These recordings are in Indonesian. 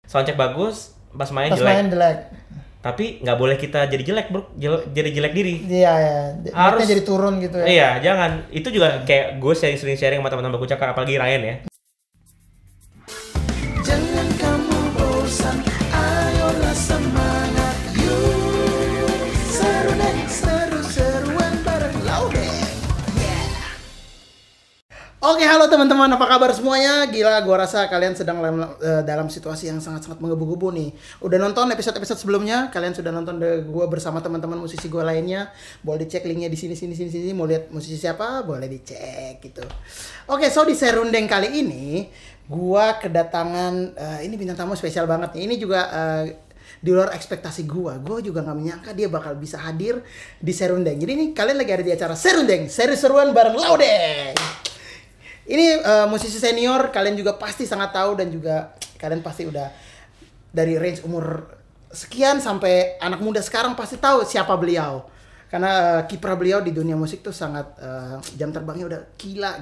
soundcheck bagus, pas main Pas jelek. main jelek. Tapi nggak boleh kita jadi jelek, bro. Jadi jelek diri. Iya ya. Harus Moodnya jadi turun gitu ya. Iya, jangan. Itu juga kayak gue sering sharing sama teman-teman baku cakar, apalagi Ryan ya. Jangan kamu bosan, ayolah semangat, yuk. Seru deh, seru-seruan bareng Laudeng. Oke, halo teman-teman, apa kabar semuanya? Gila, gua rasa kalian sedang dalam situasi yang sangat-sangat menggebu-gebu nih. Udah nonton episode-episode sebelumnya? Kalian sudah nonton gua bersama teman-teman musisi gua lainnya? Boleh dicek linknya di sini. Mau lihat musisi siapa? Boleh dicek gitu. Oke, so di Serundeng kali ini gua kedatangan ini bintang tamu spesial banget nih. Ini juga di luar ekspektasi gue juga nggak menyangka dia bakal bisa hadir di Serundeng. Jadi ini kalian lagi ada di acara Serundeng, seru-seruan bareng Laudeng. Ini musisi senior, kalian juga pasti sangat tahu dan juga kalian pasti udah dari range umur sekian sampai anak muda sekarang pasti tahu siapa beliau. Karena kiprah beliau di dunia musik tuh sangat jam terbangnya udah gila.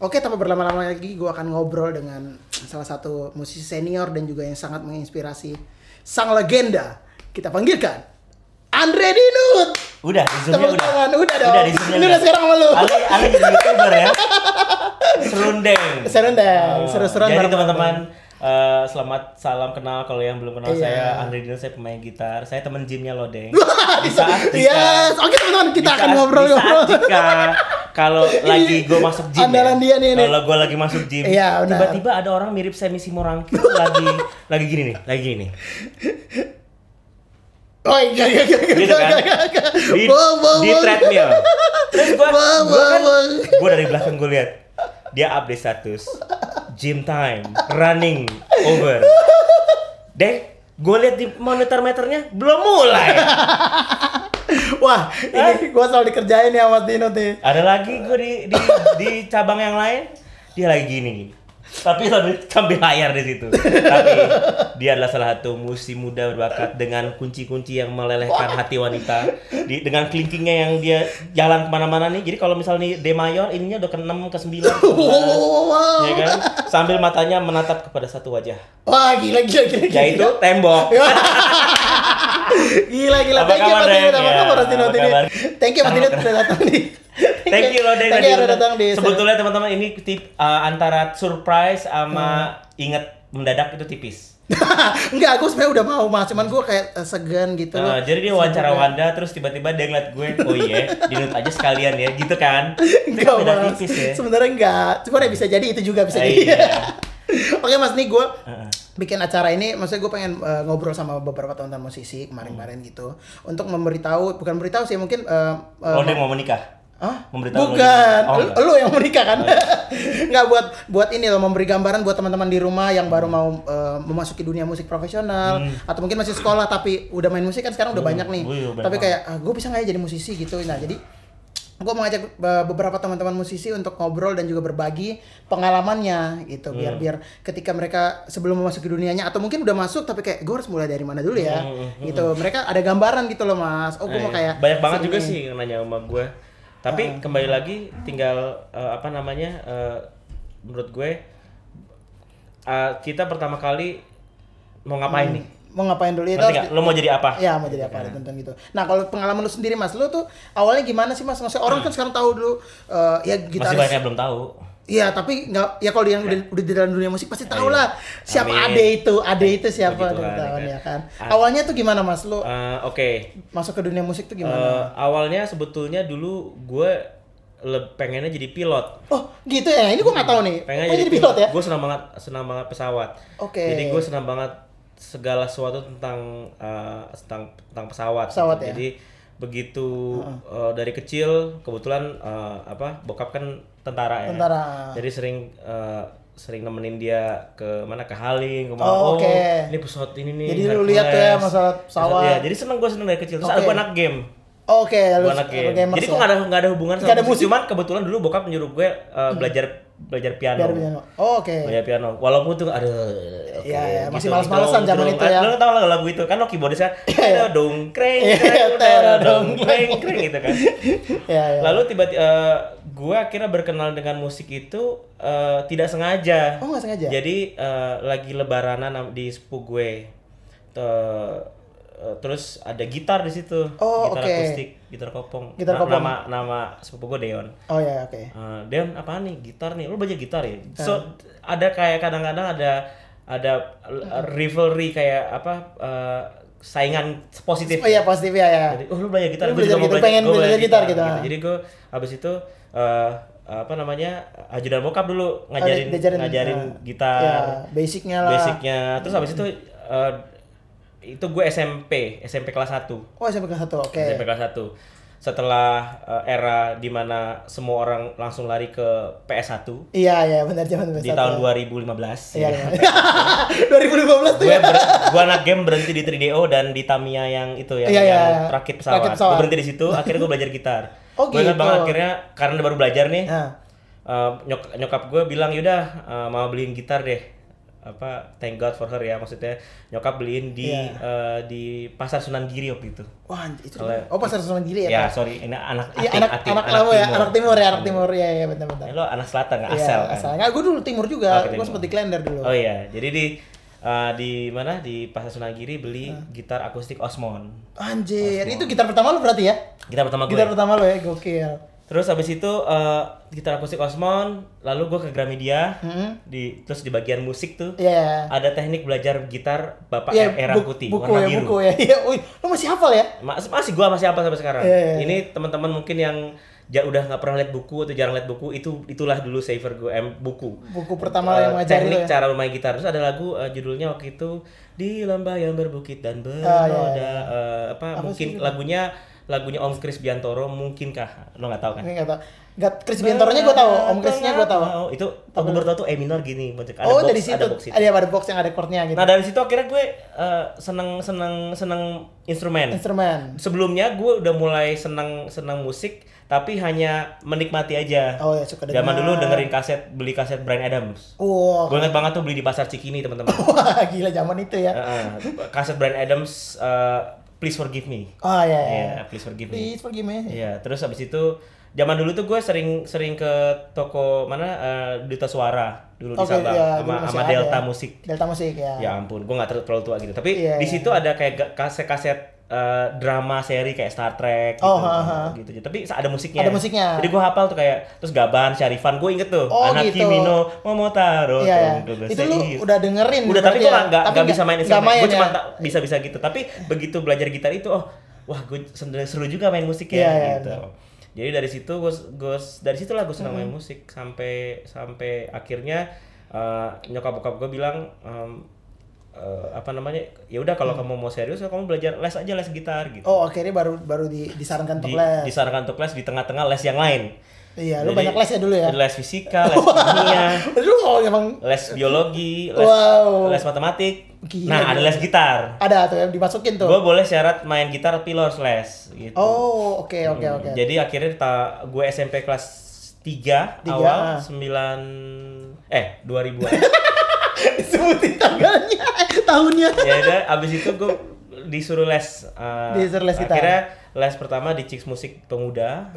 Oke, tanpa berlama-lama lagi gue akan ngobrol dengan salah satu musisi senior dan juga yang sangat menginspirasi sang legenda. Kita panggilkan Andre Dinut. Udah, di Zoom-nya udah. Udah dong. Udah, di Zoom-nya Ini udah sekarang sama lu. Ale jadi YouTuber ya. Serundeng. Seru-seruan Jadi bareng- teman-teman, selamat salam kenal. Kalau yang belum kenal Iya. saya Andre Dino, saya pemain gitar. Saya teman gymnya Laudeng. Di saat Yes. Oke teman-teman, kita akan di ngobrol-ngobrol. saat jika kalau lagi gue masuk gym Andalan dia nih, kalau gue lagi masuk gym, Iya, benar. tiba-tiba ada orang mirip Semi Simorangkir lagi gini nih. Oh iya. Gitu kan? Di treadmill. Terus gue dari belakang gue lihat dia update status gym time, running over. Gue lihat di monitor meternya belum mulai. Wah, ini gue selalu dikerjain ya Mas Dino nih. Ada lagi gue di cabang yang lain, dia lagi gini. Tapi sambil layar di situ. Tapi dia adalah salah satu musisi muda berbakat dengan kunci-kunci yang melelehkan hati wanita. Dengan kelingkingnya yang dia jalan kemana-mana nih. Jadi kalau misalnya D mayor, ininya udah ke-6, ke-9, ya kan? Sambil matanya menatap kepada satu wajah. Wah, gila. Yaitu tembok. Gila. Apa kabar, Deng? Apa kabar Mas Dino Apa ini? kabar? Thank you Mas Dino udah datang nih. Thank you Laudeng Thank you udah datang di. Sebetulnya teman-teman ini antara surprise sama inget mendadak itu tipis. Enggak, aku sebenarnya udah mau Mas, cuman gue kayak segan gitu. Jadi dia wawancara Wanda terus tiba-tiba dia ngeliat gue, oh iya, Dinut aja sekalian ya, gitu kan? Enggak, Beda Mas. tipis ya. Sebenarnya enggak. Cuman ya bisa jadi itu juga bisa jadi. Iya. Oke Mas, nih gue bikin acara ini, maksudnya gue pengen ngobrol sama beberapa teman-teman musisi kemarin-kemarin gitu untuk bukan memberitahu sih, mungkin Laudeng mau menikah? Hah? Memberitahu Bukan, Laudeng. lu yang menikah kan? Nggak, buat ini loh, memberi gambaran buat teman-teman di rumah yang baru mau memasuki dunia musik profesional atau mungkin masih sekolah tapi udah main musik kan sekarang udah banyak nih. Banyak Tapi banget. kayak gue bisa nggak ya jadi musisi gitu. Nah jadi gue mau ngajak beberapa teman-teman musisi untuk ngobrol dan juga berbagi pengalamannya gitu biar ketika mereka sebelum memasuki dunianya atau mungkin udah masuk tapi kayak gue harus mulai dari mana dulu ya gitu, mereka ada gambaran gitu loh Mas. Gue mau kayak banyak banget juga ini. sih yang nanya sama gue. Tapi kembali lagi tinggal menurut gue kita pertama kali mau ngapain nih? Mau ngapain dulu ya? Ngerti nggak? Lo mau jadi apa? Ya, mau jadi apa tonton gitu. Nah, kalau pengalaman lu sendiri Mas, lu tuh awalnya gimana sih Mas? Maksudnya orang kan sekarang tahu dulu ya gitaris. Masih banyak yang belum tahu. Iya, tapi nggak ya kalau yang udah di dalam dunia musik pasti tahu Ayo. lah siapa Amin. Ade itu siapa Begitu gitu kan, ya kan. Awalnya tuh gimana Mas lu Oke. masuk ke dunia musik tuh gimana? Awalnya sebetulnya dulu gue pengennya jadi pilot. Oh, gitu ya. Ini gua nggak tahu nih. Pengen Oh, jadi pilot ya? Gue senang banget pesawat. Oke. Jadi gue senang banget segala sesuatu tentang pesawat. Pesawat gitu. ya? Jadi begitu dari kecil kebetulan bokap kan tentara ya. Tentara. Jadi sering nemenin dia ke Haling, Oh, oke. ini pesawat ini nih. Jadi lu lihat tuh ya Hercules. masalah pesawat. Iya, jadi gue seneng dari kecil. Terus Oke. gue anak game. Oke, lu Gua anak game. gamers Jadi ya? kok nggak ada hubungan Nggak ada sama musik. musik. Cuman kebetulan dulu bokap nyuruh gue belajar belajar piano. Oh, oke. Belajar piano. Walaupun tuh aduh Iya, masih malas-malasan zaman itu ya. Lu tau lagu itu kan lo keyboardis kan dong kreng dong kreng gitu kan. Iya. Lalu tiba-tiba gue akhirnya berkenal dengan musik itu tidak sengaja. Oh, nggak sengaja. Jadi lagi lebaranan di sepupu gue. Terus ada gitar di situ. Oh, gitar oke. akustik, gitar kopong. Gitar kopong. Nama sepupu gue Deon. Oh ya, oke. Deon apaan nih? Gitar nih. Lu belajar gitar ya? So ada kayak kadang-kadang ada rivalry kayak apa saingan positif. Oh iya, positif ya. Jadi, lu belajar gitar, Lu gue juga mau pengen belajar gitar gitu. Jadi gue habis itu apa namanya ajudan bokap dulu ngajarin gitar, ya, basicnya lah. Terus habis itu gue SMP kelas 1. Oh, SMP kelas 1, oke. SMP kelas 1. Setelah era dimana semua orang langsung lari ke PS1. Iya, benar zaman PS1. Di tahun 2015. Iya. 2015 tuh ya. Gue anak game berhenti di 3DO dan di Tamiya yang itu ya, yang rakit pesawat. Gue berhenti di situ, akhirnya gue belajar gitar. Oh, gue ingat gitu. banget akhirnya karena baru belajar nih. Nyokap gue bilang yaudah mau beliin gitar deh. Thank God for her ya, maksudnya nyokap beliin di Pasar Sunan Giri waktu itu. Wah, itu. Pasar Sunan Giri Ya, ya. sorry, ini anak timur ya, benar. Lo anak selatan enggak Iya, asal kan? Enggak, gue dulu timur juga. Gue sempat di Klender dulu. Oh iya, jadi di mana di Pasar Sunan Giri beli gitar akustik Osmond. Anjir, itu gitar pertama lo berarti ya? Gitar pertama gue. Gitar pertama lo ya, gokil. Terus habis itu gitar akustik Osmond, lalu gue ke Gramedia, terus di bagian musik tuh ada teknik belajar gitar Bapak era putih, warna biru. Buku ya. Wih, lo masih hafal ya? Masih hafal sampai sekarang. Ini teman-teman mungkin yang udah nggak pernah lihat buku atau jarang lihat buku, itulah dulu saver gue buku pertama yang ngajarin teknik ya? Cara bermain gitar. Terus ada lagu judulnya waktu itu Di Lembah yang Berbukit dan Bernoda. Mungkin lagunya Om Kris Biantoro, mungkinkah? Lo nggak tahu kan? Nggak tahu. Kris Biantoronya gue tahu, Om Krisnya gue tahu. Itu aku baru tahu tuh E minor gini, ada box, dari situ. Ada box yang ada chordnya gitu. Nah dari situ akhirnya gue seneng instrumen. Sebelumnya gue udah mulai seneng musik, tapi hanya menikmati aja. Oh ya, suka dengar. Zaman dulu beli kaset Bryan Adams. Gue ingat banget tuh beli di pasar Cikini teman-teman. Wah, gila zaman itu ya. Kaset Bryan Adams. Please Forgive Me. Oh iya. Please Forgive Me. Please Forgive Me. Iya, terus habis itu zaman dulu tuh gue sering ke toko Duta Suara dulu di Sabang sama Delta Musik. Delta Musik ya. Ya ampun, gue nggak terlalu tua gitu. Tapi di situ ada kayak kaset-kaset drama seri kayak Star Trek gitu. Tapi ada musiknya. Jadi gue hafal tuh kayak terus Gaban, Syarifan, gue inget tuh. Anak gitu. Kimino, Momotaro. Itu lu udah dengerin. Udah, tapi gue nggak bisa main instrumen. Gue cuma bisa gitu. Tapi begitu belajar gitar itu, wah gue seru juga main musik ya gitu. Jadi dari situ gue senang main musik sampai akhirnya nyokap bokap gue bilang ya udah kalau kamu mau serius kamu belajar les gitar gitu. Oh, akhirnya baru disarankan untuk les. Disarankan untuk les di tengah-tengah les yang lain. Iya, lu banyak les ya dulu ya. Les fisika, les kimia. Emang les biologi, les matematik. Gila, nah, ada les gitar. Ada tuh yang dimasukin tuh. Gue boleh syarat main gitar tapi lo harus les gitu. Oh, oke. Jadi akhirnya gue SMP kelas 3 awal 2000-an. Disebutin tanggalnya, tahunnya. Ya udah, abis itu gue disuruh les. Disuruh les gitar. Akhirnya les pertama di Chicks Musik Pemuda.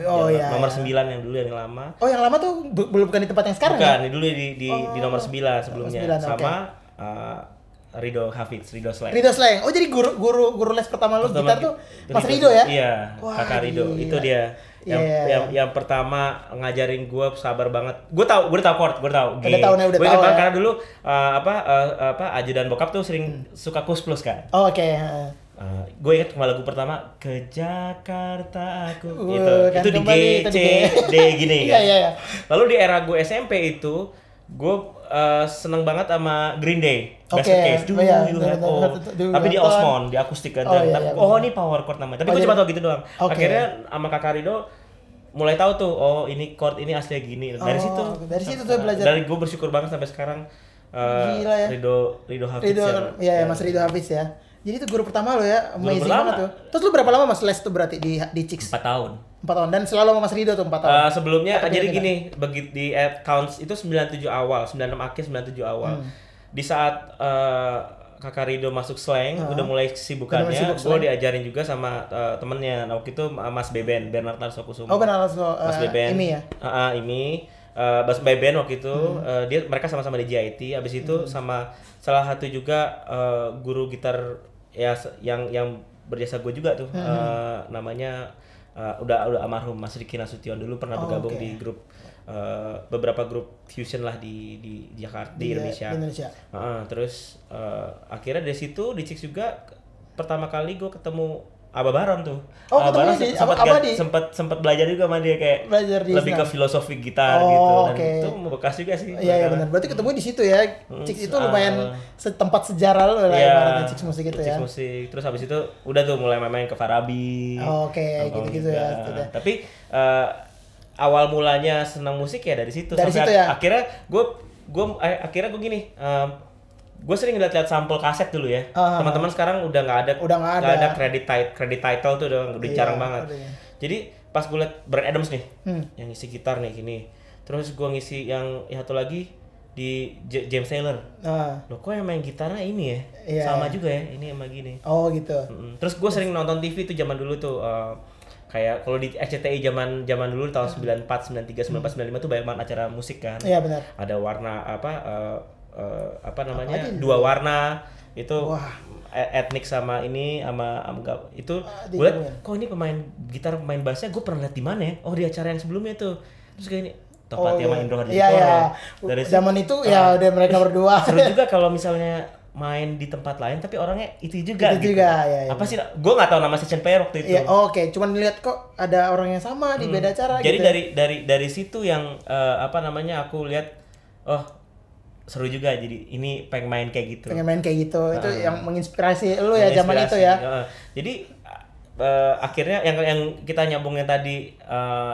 Nomor 9 yang dulu yang lama. Oh, yang lama tuh bukan di tempat yang sekarang. Bukan, ya? Dulu di nomor 9 sebelumnya. Sama Rido Slang. Rido Slang. Oh, jadi guru les pertama lu gitar tuh Mas Rido ya? Iya, Kakak Rido. Itu dia. Yang pertama ngajarin gue sabar banget. Gue udah tahu chord, gue tahu. Udah tahu ya. Karena dulu ajudan bokap tuh sering suka Kus Plus kan. Oh, oke. Gue ingat lagu pertama ke Jakarta aku gitu. Kan Itu di G, C, D gini kan. Iya. Lalu di era gue SMP itu gue seneng banget sama Green Day. Basket Case, tapi di Osmond, di akustik kan. Ini power chord namanya. Tapi gue cuma tau gitu doang. Akhirnya sama Kakak Rido mulai tahu tuh, ini chord ini aslinya gini. Dari situ tuh belajar. Dari gue bersyukur banget sampai sekarang. Gila ya. Rido Hafiz. Iya, Mas Rido Hafiz ya. Jadi itu guru pertama lo ya, Guru amazing pertama. banget tuh. Terus lu berapa lama Mas les tuh berarti di Chicks? 4 tahun. 4 tahun dan selalu sama Mas Rido tuh 4 tahun. Sebelumnya Atau jadi beda-beda? gini, begitu di accounts itu 97 awal, 96 akhir 97 awal. Di saat Kakak Rido masuk slang, udah mulai Udah mulai sibukannya, sibuk gue slang. diajarin juga sama temennya. Nah, waktu itu Mas Beben, Bernard Narsokusuma. Oh benar langsung Mas Beben. ini ya. Ini Mas Beben waktu itu mereka sama-sama di JIT. Abis itu sama salah satu juga guru gitar ya yang berjasa gue juga tuh. Namanya udah almarhum Mas Riki Nasution, dulu pernah bergabung oke. di grup beberapa grup fusion lah di Jakarta, di Indonesia. Di Indonesia. Terus akhirnya dari situ di Chicks juga pertama kali gue ketemu Abah Baron tuh. Oh, Abah Baron ketemunya di- sempat Abah di- sempat belajar juga sama dia, kayak Belajar di lebih sana. ke filosofi gitar Oh, gitu, dan oke. itu membekas juga sih. Iya iya benar. Berarti ketemu di situ ya. Chicks itu lumayan tempat sejarah lo lah ibaratnya Chicks musik itu ya. Chicks musik. Terus habis itu udah tuh mulai main ke Farabi. Oh, oke, nongkrong gitu-gitu juga. ya, sudah. Tapi awal mulanya senang musik ya dari situ. Dari sampai situ ya? akhirnya gue gini. Gue sering lihat sampel kaset dulu ya. Teman-teman sekarang udah nggak ada. Udah nggak ada. Credit title tuh udah Iya, jarang banget. ada ya. Jadi pas gue liat Bryan Adams nih, yang ngisi gitar nih gini. Terus gue ngisi yang satu lagi di James Taylor. Loh, kok yang main gitarnya ini ya? Iya, Sama iya. juga ya, ini sama gini. Oh gitu. Terus gue sering nonton TV tuh zaman dulu tuh. Kayak kalau di RCTI zaman dulu tahun 94, 93, 94, 95 tuh banyak banget acara musik kan. Iya benar. Ada warna apa namanya? aja? Dua warna itu Wah. etnik sama ini sama itu Di gue liat gabungan. kok ini pemain gitar pemain bassnya gue pernah lihat di mana ya? Oh, di acara yang sebelumnya tuh. Terus kayak ini Topati sama Indro Hadi Iya iya. Dari Zaman itu ya udah mereka berdua. seru juga kalau misalnya main di tempat lain tapi orangnya itu juga Itu gitu. juga, ya, ya. Apa sih, gue nggak tahu nama session player waktu itu. Iya, oke. Cuman lihat kok ada orang yang sama di beda cara Jadi gitu. dari situ yang apa namanya, aku lihat oh seru juga, jadi ini pengen main kayak gitu. Pengen main kayak gitu. Itu yang menginspirasi lu ya zaman itu Menginspirasi. ya. Jadi akhirnya yang kita nyambungnya tadi,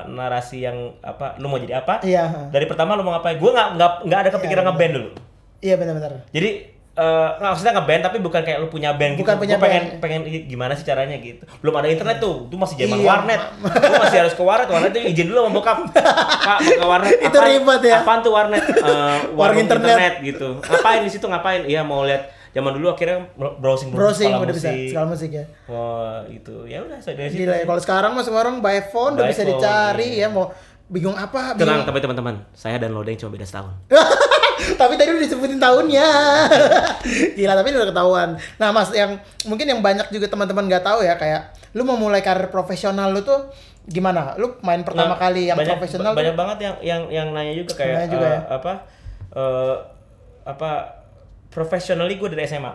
narasi yang apa, lu mau jadi apa? Iya. Dari pertama lu mau ngapain? Gue nggak ada kepikiran Iya, ngeband dulu. Iya benar-benar. Jadi nggak, maksudnya ngeband tapi bukan kayak lu punya band Bukan gitu. punya Gua band. pengen gimana sih caranya gitu. Belum ada internet tuh masih zaman Iya. warnet. Gua masih harus ke warnet tuh izin dulu sama bokap. Pak, mau ke warnet. Itu ribet ya. Apaan tuh warnet? Warung Warung internet. internet gitu. Ngapain di situ, ngapain? Iya, mau lihat. Zaman dulu akhirnya browsing Browsing skala udah bisa, musik. skala musik ya. Wah, itu. Ya udah, saya dari situ. Gila ya, kalau sekarang mah semua orang by phone udah By bisa phone, dicari iya. ya, mau bingung apa, Tenang, bingung. tapi teman-teman, saya dan Lodeng cuma beda setahun. Tapi tadi udah disebutin tahunnya. Gila, tapi udah ketahuan. Nah, Mas, yang mungkin yang banyak juga teman-teman nggak tahu ya, kayak lu mau mulai karir profesional lu tuh gimana? Lu main pertama Nah, kali yang banyak, profesional banyak tuh, banget yang nanya juga kayak Nanya juga ya. apa professionally gue dari SMA.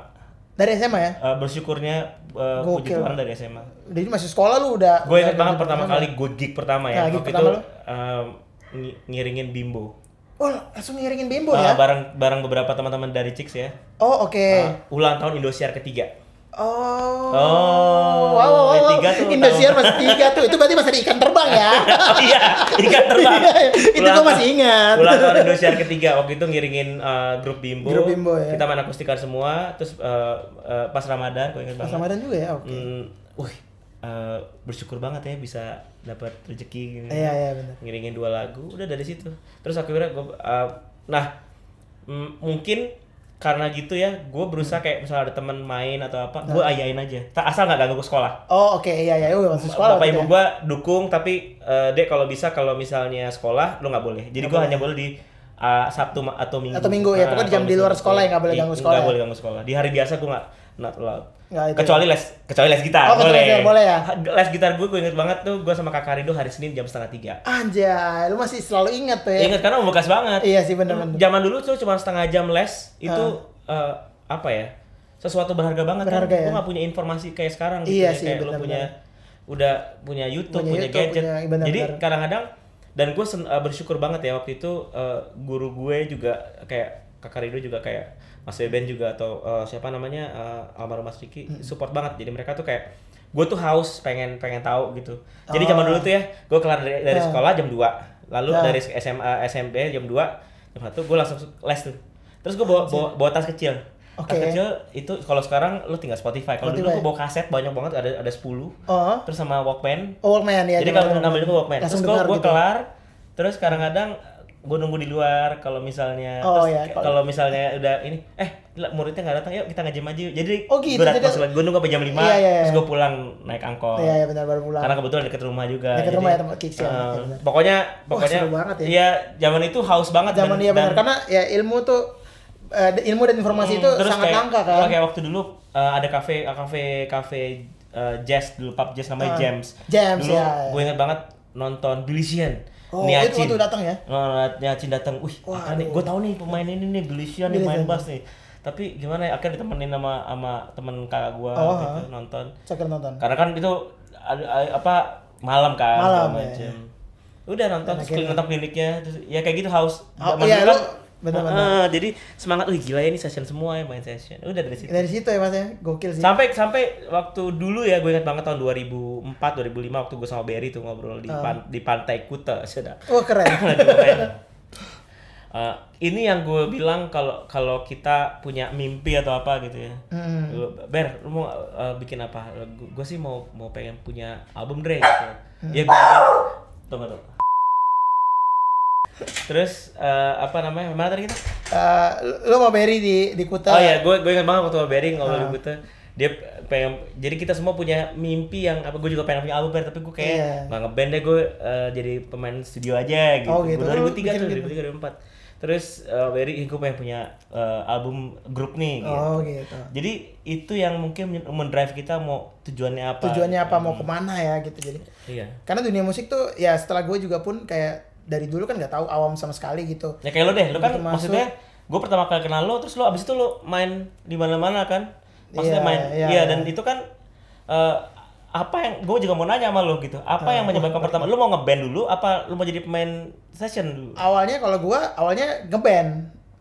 dari SMA ya? Bersyukurnya puji Gokil. Tuhan dari SMA. Jadi masih sekolah lu udah. Gue ingat udah banget kerja pertama kali gue gig pertama ya. Nah, gig Waktu pertama itu lu? ngiringin Bimbo. Oh, langsung ngiringin Bimbo ya? Bareng beberapa teman-teman dari Chicks ya. Oh, oke. Ulang tahun Indosiar ketiga. Oh. Oh, yang tiga tuh Indosiar tahu. masih 3 tuh. Itu berarti masih ada ikan terbang ya? Oh iya, ikan terbang. Itu gua masih ingat. Ulang tahun Indosiar ketiga, waktu itu ngiringin grup Bimbo. Grup Bimbo, ya. Kita main akustikan semua, terus pas Ramadan, gue ingat Pas banget. Ramadan juga ya? Oke. Bersyukur banget ya bisa dapat rezeki gini. Iya, iya benar. Ngiringin 2 lagu, udah dari situ. Terus akhirnya gue, mungkin karena gitu ya, gue berusaha kayak misalnya ada teman main atau apa, gue ayain aja. Asal nggak ganggu ke sekolah. Oh, oke. Iya, iya. Masih sekolah. Bapak berarti ibu ya? gua dukung, tapi Dek kalau bisa, kalau misalnya sekolah lu nggak boleh. Jadi gua hanya boleh di Sabtu atau Minggu. Atau Minggu ya, pokoknya di jam kalau di luar misalnya- sekolah ya, nggak boleh ganggu sekolah Nggak ya? boleh ganggu sekolah. Di hari biasa gua not allowed. Nggak, itu Kecuali les gitar, Oh, kecuali gitar, boleh ya? Les gitar gue inget banget tuh, gua sama Kak Rido hari Senin jam 2:30. Anjay, lu masih selalu ingat tuh ya? Ingat karena membekas banget. Iya sih, bener-bener. Zaman dulu tuh cuma setengah jam les itu apa ya? Sesuatu berharga banget. Berharga kan. ya? Gua nggak punya informasi kayak sekarang gitu Iya ya. sih, Kayak lu benar-benar. udah punya YouTube, Punya punya YouTube, gadget. punya- benar-benar. Jadi kadang-kadang, dan gue bersyukur banget ya waktu itu, guru gue juga kayak Kakak Rido juga kayak Mas Beben juga, atau siapa namanya, almarhum Mas Riki, support banget. Jadi mereka tuh kayak, gue tuh haus pengen tahu gitu. Jadi zaman dulu tuh ya, gue kelar dari sekolah jam 2, lalu dari SMA SMP jam 2, jam 1 gue langsung les tuh. Terus gue bawa tas kecil. Oke. Tas kecil itu kalau sekarang lu tinggal Spotify. Kalau dulu Spotify. gue bawa kaset banyak banget, ada 10. Oh. Terus sama Walkman. Walkman ya. Jadi kalau ngambil itu Walkman. Langsung Terus dengar gue gitu. kelar. Terus kadang-kadang gue nunggu di luar kalau misalnya Oh, terus ya, kalau misalnya udah ini muridnya nggak datang, yuk kita ngajim aja yuk. Jadi Oh, gitu, gue datang jadi- gue nunggu sampai jam 5 Iya, iya, terus iya. gue pulang naik angkot. Iya, benar baru pulang. Karena kebetulan deket rumah juga. Dekat jadi, rumah ya, tempat kicks ya. Iya, benar. pokoknya seru banget ya. Iya, zaman itu haus banget. Zaman dan- iya benar dan- karena ya ilmu tuh ilmu dan informasi itu terus sangat kayak, langka kan. Kayak waktu dulu ada kafe jazz dulu, pub jazz namanya James. James, dulu ya. gue ingat banget nonton Billy Sheehan. Oh, Niacin. itu waktu datang ya? Niacin datang. Wih, Wah, apa nih? Gue tahu nih pemain ini nih Billy Sheehan nih Billy main Sheehan. bass nih. Tapi gimana ya? Akhirnya ditemenin sama temen kakak gue Oh, gitu, nonton. Cakar nonton. Karena kan itu malam kan Malam, segala ya. macem. Udah nonton Dan terus nonton kliniknya terus ya kayak gitu haus. Oh, Zaman iya, dulu lu bener-bener. jadi semangat, wih gila ya ini session semua ya, main session. Udah dari situ. Dari situ ya Mas ya, gokil sih. Sampai waktu dulu ya, gue ingat banget tahun 2004 2005 waktu gue sama Berry tuh ngobrol di pantai Kuta sudah. Oh, keren. Ini yang gue bilang kalau kita punya mimpi atau apa gitu ya. Ber, lu mau bikin apa? Gue sih mau pengen punya album Dre gitu. Ya gue tunggu. Terus apa namanya? Mana tadi kita? Lu mau Berry di Kuta. Oh iya, gue ingat banget waktu sama Berry ngobrol di Kuta. Dia pengen, jadi kita semua punya mimpi yang apa, gue juga pengen punya album Ber, tapi gue kayak nggak ngeband deh, gue jadi pemain studio aja gitu. Oh, gitu. 2003 tuh, Bikin 2003 2004. Terus Berry, gue pengen punya album grup nih gitu. Oh, gitu. Jadi itu yang mungkin mendrive kita mau tujuannya apa. Tujuannya apa, mau kemana ya gitu jadi. Iya. Karena dunia musik tuh ya setelah gue juga pun kayak dari dulu kan nggak tahu, awam sama sekali gitu. Ya kayak lo deh, lo kan Begitu masuk. maksudnya gue pertama kali kenal lo, terus lo abis itu lo main di mana-mana kan, maksudnya Iya, iya, dan itu kan apa yang gue juga mau nanya sama lo gitu, apa yang menyebabkan pertama lo mau ngeband dulu, apa lo mau jadi pemain session dulu? Awalnya kalau gue awalnya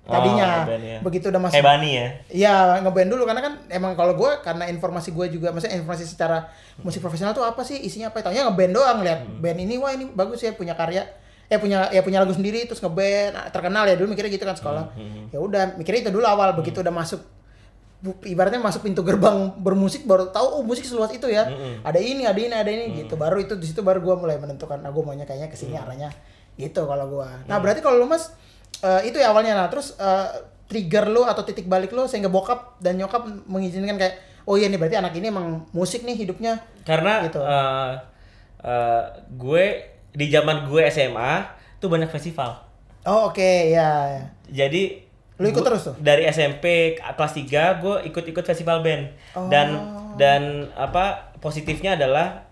tadinya ngeband, ya. begitu udah masuk Kayak Bani ya? Iya, ngeband dulu karena kan emang kalau gue, karena informasi gue juga, maksudnya informasi secara musik profesional tuh apa sih, isinya apa, taunya ngeband doang, lihat band ini, wah ini bagus ya, punya karya, punya lagu sendiri, terus ngeband, terkenal ya, dulu mikirnya gitu kan sekolah. Ya udah, mikirnya itu dulu awal, begitu udah masuk, ibaratnya masuk pintu gerbang bermusik, baru tahu oh musik seluas itu ya, ada ini gitu, baru itu di situ baru gue mulai menentukan, nah gue maunya kayaknya kesini arahnya gitu kalau gue. Nah berarti kalau lu Mas itu ya awalnya, nah terus trigger lo atau titik balik lo sehingga bokap dan nyokap mengizinkan kayak, oh iya nih berarti anak ini emang musik nih hidupnya. Karena Gitu. gue di zaman gue SMA tuh banyak festival. Oh oke, ya. Jadi Lu ikut terus tuh? Dari SMP kelas 3 gue ikut festival band. Oh. Dan apa positifnya adalah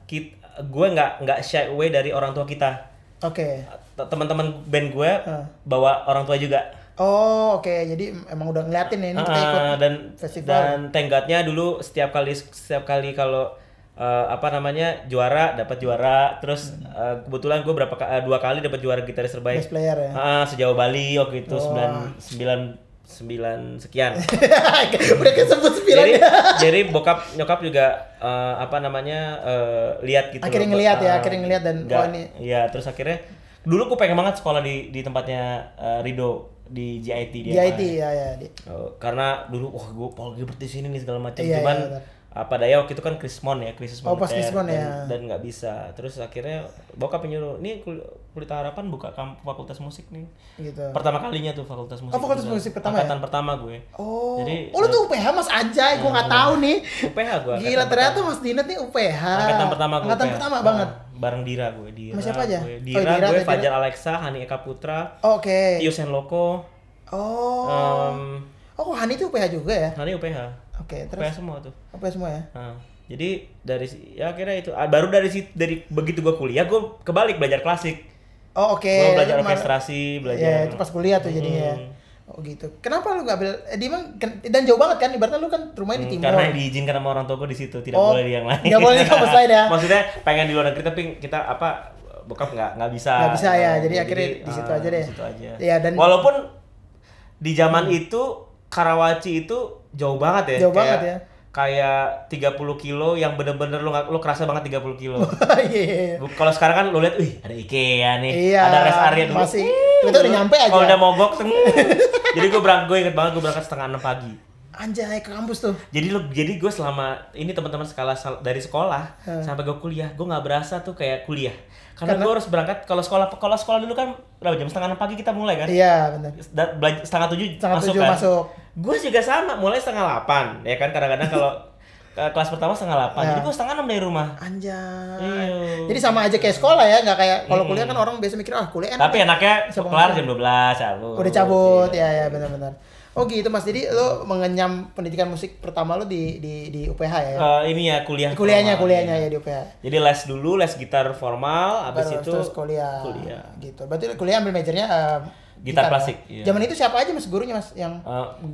gue nggak shy away dari orang tua kita. Oke. Teman-teman band gue bawa orang tua juga. Oh oke, jadi emang udah ngeliatin ya ini kita ikut festival. Dan thank God-nya dulu setiap kali kalau juara dapat juara, terus kebetulan gue 2 kali dapat juara gitaris terbaik. Best player ya. Sejauh Bali waktu itu 9 sekian. Udah kesebut 9 ya. Jadi bokap nyokap juga lihat gitu. Akhirnya ngeliat dan oh ini. Iya, terus akhirnya dulu gue pengen banget sekolah di tempatnya Rido di GIT dia. GIT ya. Karena dulu gue Paul Gilbert di sini nih segala macam. Iya, Cuman iya, apa daya waktu itu kan Krismon krisis Oh, pas moneter, Krismon ya. dan nggak bisa. Terus akhirnya bokap nyuruh, nih Pelita Harapan buka fakultas musik nih. Gitu. Pertama kalinya tuh fakultas musik. Oh, fakultas musik pertama angkatan pertama gue. Oh. Jadi lu tuh UPH Mas anjay, gua nggak tahu nih. UPH gue. Gila ternyata Mas Dinet nih UPH. Angkatan pertama gue. Angkatan pertama banget. Bareng Dira gue. Sama siapa aja? Dira, gue, Fajar Alexa, Hani Eka Putra, Oke. Tio Senloko. Oh. Oh, Hani itu UPH juga ya? Hani UPH. Oke, terus UPH semua tuh. UPH semua ya? Jadi akhirnya itu baru dari begitu gue kuliah gue kebalik belajar klasik. Oh, oke. Gue belajar orkestrasi, belajar. Ya, itu pas kuliah tuh jadinya. Oh gitu. Kenapa lu nggak ambil? Dia emang dan jauh banget kan? Ibaratnya lu kan rumahnya di timur. Karena diizinkan sama orang tua gue di situ, tidak boleh di yang lain. Nggak boleh di kampus lain ya? Maksudnya pengen di luar negeri tapi kita bokap nggak bisa. Nggak bisa ya. Jadi akhirnya di situ aja deh. Di situ aja. Ya, dan walaupun di zaman itu Karawaci itu jauh banget ya. Jauh banget ya. Kayak 30 kilo yang bener-bener lu kerasa banget 30 kilo. Iya. Kalau sekarang kan lu lihat, wih ada IKEA nih, Iya, ada rest area dulu. masih itu udah nyampe aja. Kalau udah mogok, jadi gue inget banget gue berangkat 5:30 pagi. Anjay, ke kampus tuh. Jadi gue selama ini teman-teman dari sekolah sampai gue kuliah, gue nggak berasa tuh kayak kuliah. Karena gue harus berangkat kalau sekolah dulu kan berapa jam 6:30 pagi kita mulai kan? Iya, benar. 6:30 7 kan? masuk. Gue juga sama, mulai 7:30 ya kan, kadang-kadang kalau kelas pertama 7:30, jadi gue 5:30 dari rumah. Anjay. Iya. Jadi sama aja kayak sekolah ya, nggak kayak kalau kuliah kan orang biasa mikir kuliah enak. Tapi enaknya Bisa kelar bangun. jam 12 cabut. Udah cabut, Iya. ya benar-benar. Oh gitu Mas, jadi lo mengenyam pendidikan musik pertama lo di UPH ya? Ini ya kuliah. Kuliahnya formal, ya di UPH. Jadi les dulu, les gitar formal, habis itu Terus kuliah. kuliah. Gitu. Berarti kuliah ambil majornya Gitar ya? klasik, iya. Zaman itu siapa aja Mas gurunya Mas yang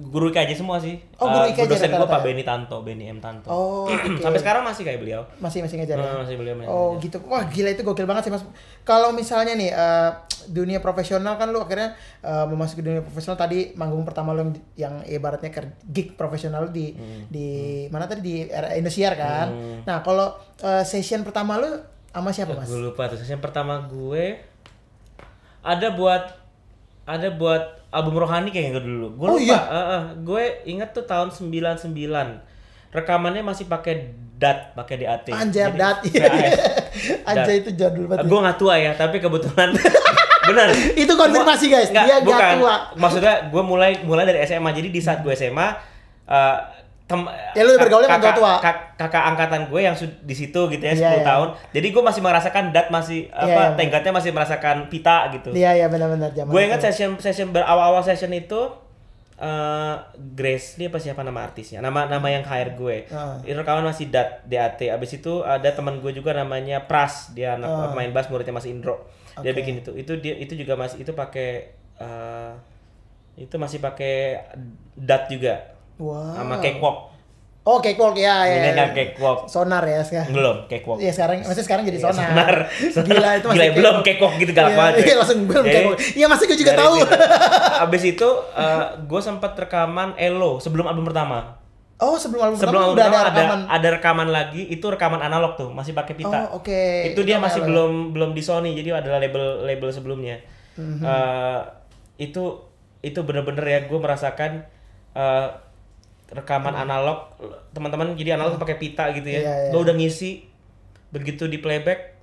Guru IKJ semua sih. Oh, guru IKJ dosen gue rata-rata Pak ya? Benny M Tanto. Oh, oke. Sampai sekarang masih kayak beliau. masih ngajar ya? Masih beliau masih Oh ngajar. gitu. Wah gila, itu gokil banget sih Mas. Kalau misalnya nih dunia profesional kan lu akhirnya memasuki dunia profesional, tadi manggung pertama lu yang ibaratnya gig profesional di mana tadi, di era Indosiar kan. Nah, kalau session pertama lu sama siapa Mas? Gue lupa tuh. Session pertama gue ada buat album Rohani kayaknya dulu. Gue Oh, lupa. iya? Gue inget tuh tahun 99. Rekamannya masih pakai DAT, pakai DAT. Anjir, Jadi, dat. VHS. Anjay, itu jadul banget. Gue nggak tua ya, tapi kebetulan benar. Itu konfirmasi guys, Nggak, dia nggak bukan. tua. Maksudnya gue mulai dari SMA. Jadi di saat gue SMA, Ya, lu bergaulnya sama tua-tua. kakak angkatan gue yang di situ gitu ya, 10 Iya, iya. tahun. Jadi gue masih merasakan DAT, masih Iya. tenggatnya masih merasakan pita gitu. Iya benar-benar zaman. Gue ingat itu. session berawal session itu Grace, dia apa siapa nama artisnya? Nama yang hire gue. Rekaman masih DAT. Abis itu ada teman gue juga namanya Pras, dia anak pemain bass, muridnya Mas Indro. Dia Oke. bikin itu. Itu juga masih itu pakai DAT juga. Wah. Sama Cakewalk. Oh, Cakewalk ya. Ini kan Cakewalk. Sonar ya sekarang. Belum, Cakewalk. Iya sekarang jadi Iya, sonar. Gila itu masih Gila, belum Cakewalk gitu galak banget. Iya langsung belum Jadi, Cakewalk. Iya masih gue juga dari tahu. situ. Abis itu gue sempat rekaman Elo sebelum album pertama. Oh, sebelum album Sebelum pertama album udah pertama ada rekaman. ada rekaman lagi, itu rekaman analog tuh, masih pakai pita. Oh, oke. Itu dia masih namanya belum di Sony, jadi adalah label sebelumnya. Itu bener-bener ya, gue merasakan rekaman analog, teman-teman, jadi analog tuh pakai pita gitu ya. Iya, iya. Gue udah ngisi, begitu di playback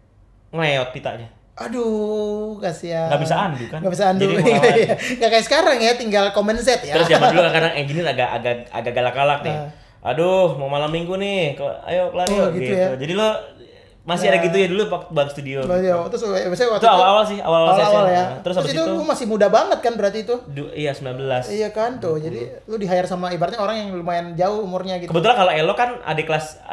ngeleot pitanya. Aduh, kasihan. Nggak bisa undo kan? Nggak bisa undo. Jadi ngelawan. Nggak kayak sekarang ya, tinggal comment Z ya. Terus zaman dulu kadang engineer agak galak-galak nih. Aduh, mau malam minggu nih, ayo kelar Oh, yuk gitu gitu. ya. Jadi lo masih ada gitu ya dulu waktu bang studio. Oh, iya. Terus biasanya waktu Itu awal-awal sih, awal-awal session. ya. Terus habis itu itu lu masih muda banget kan berarti itu? iya 19. Iya kan tuh. Jadi lu di-hire sama ibaratnya orang yang lumayan jauh umurnya gitu. Kebetulan kalau Elo kan adik kelas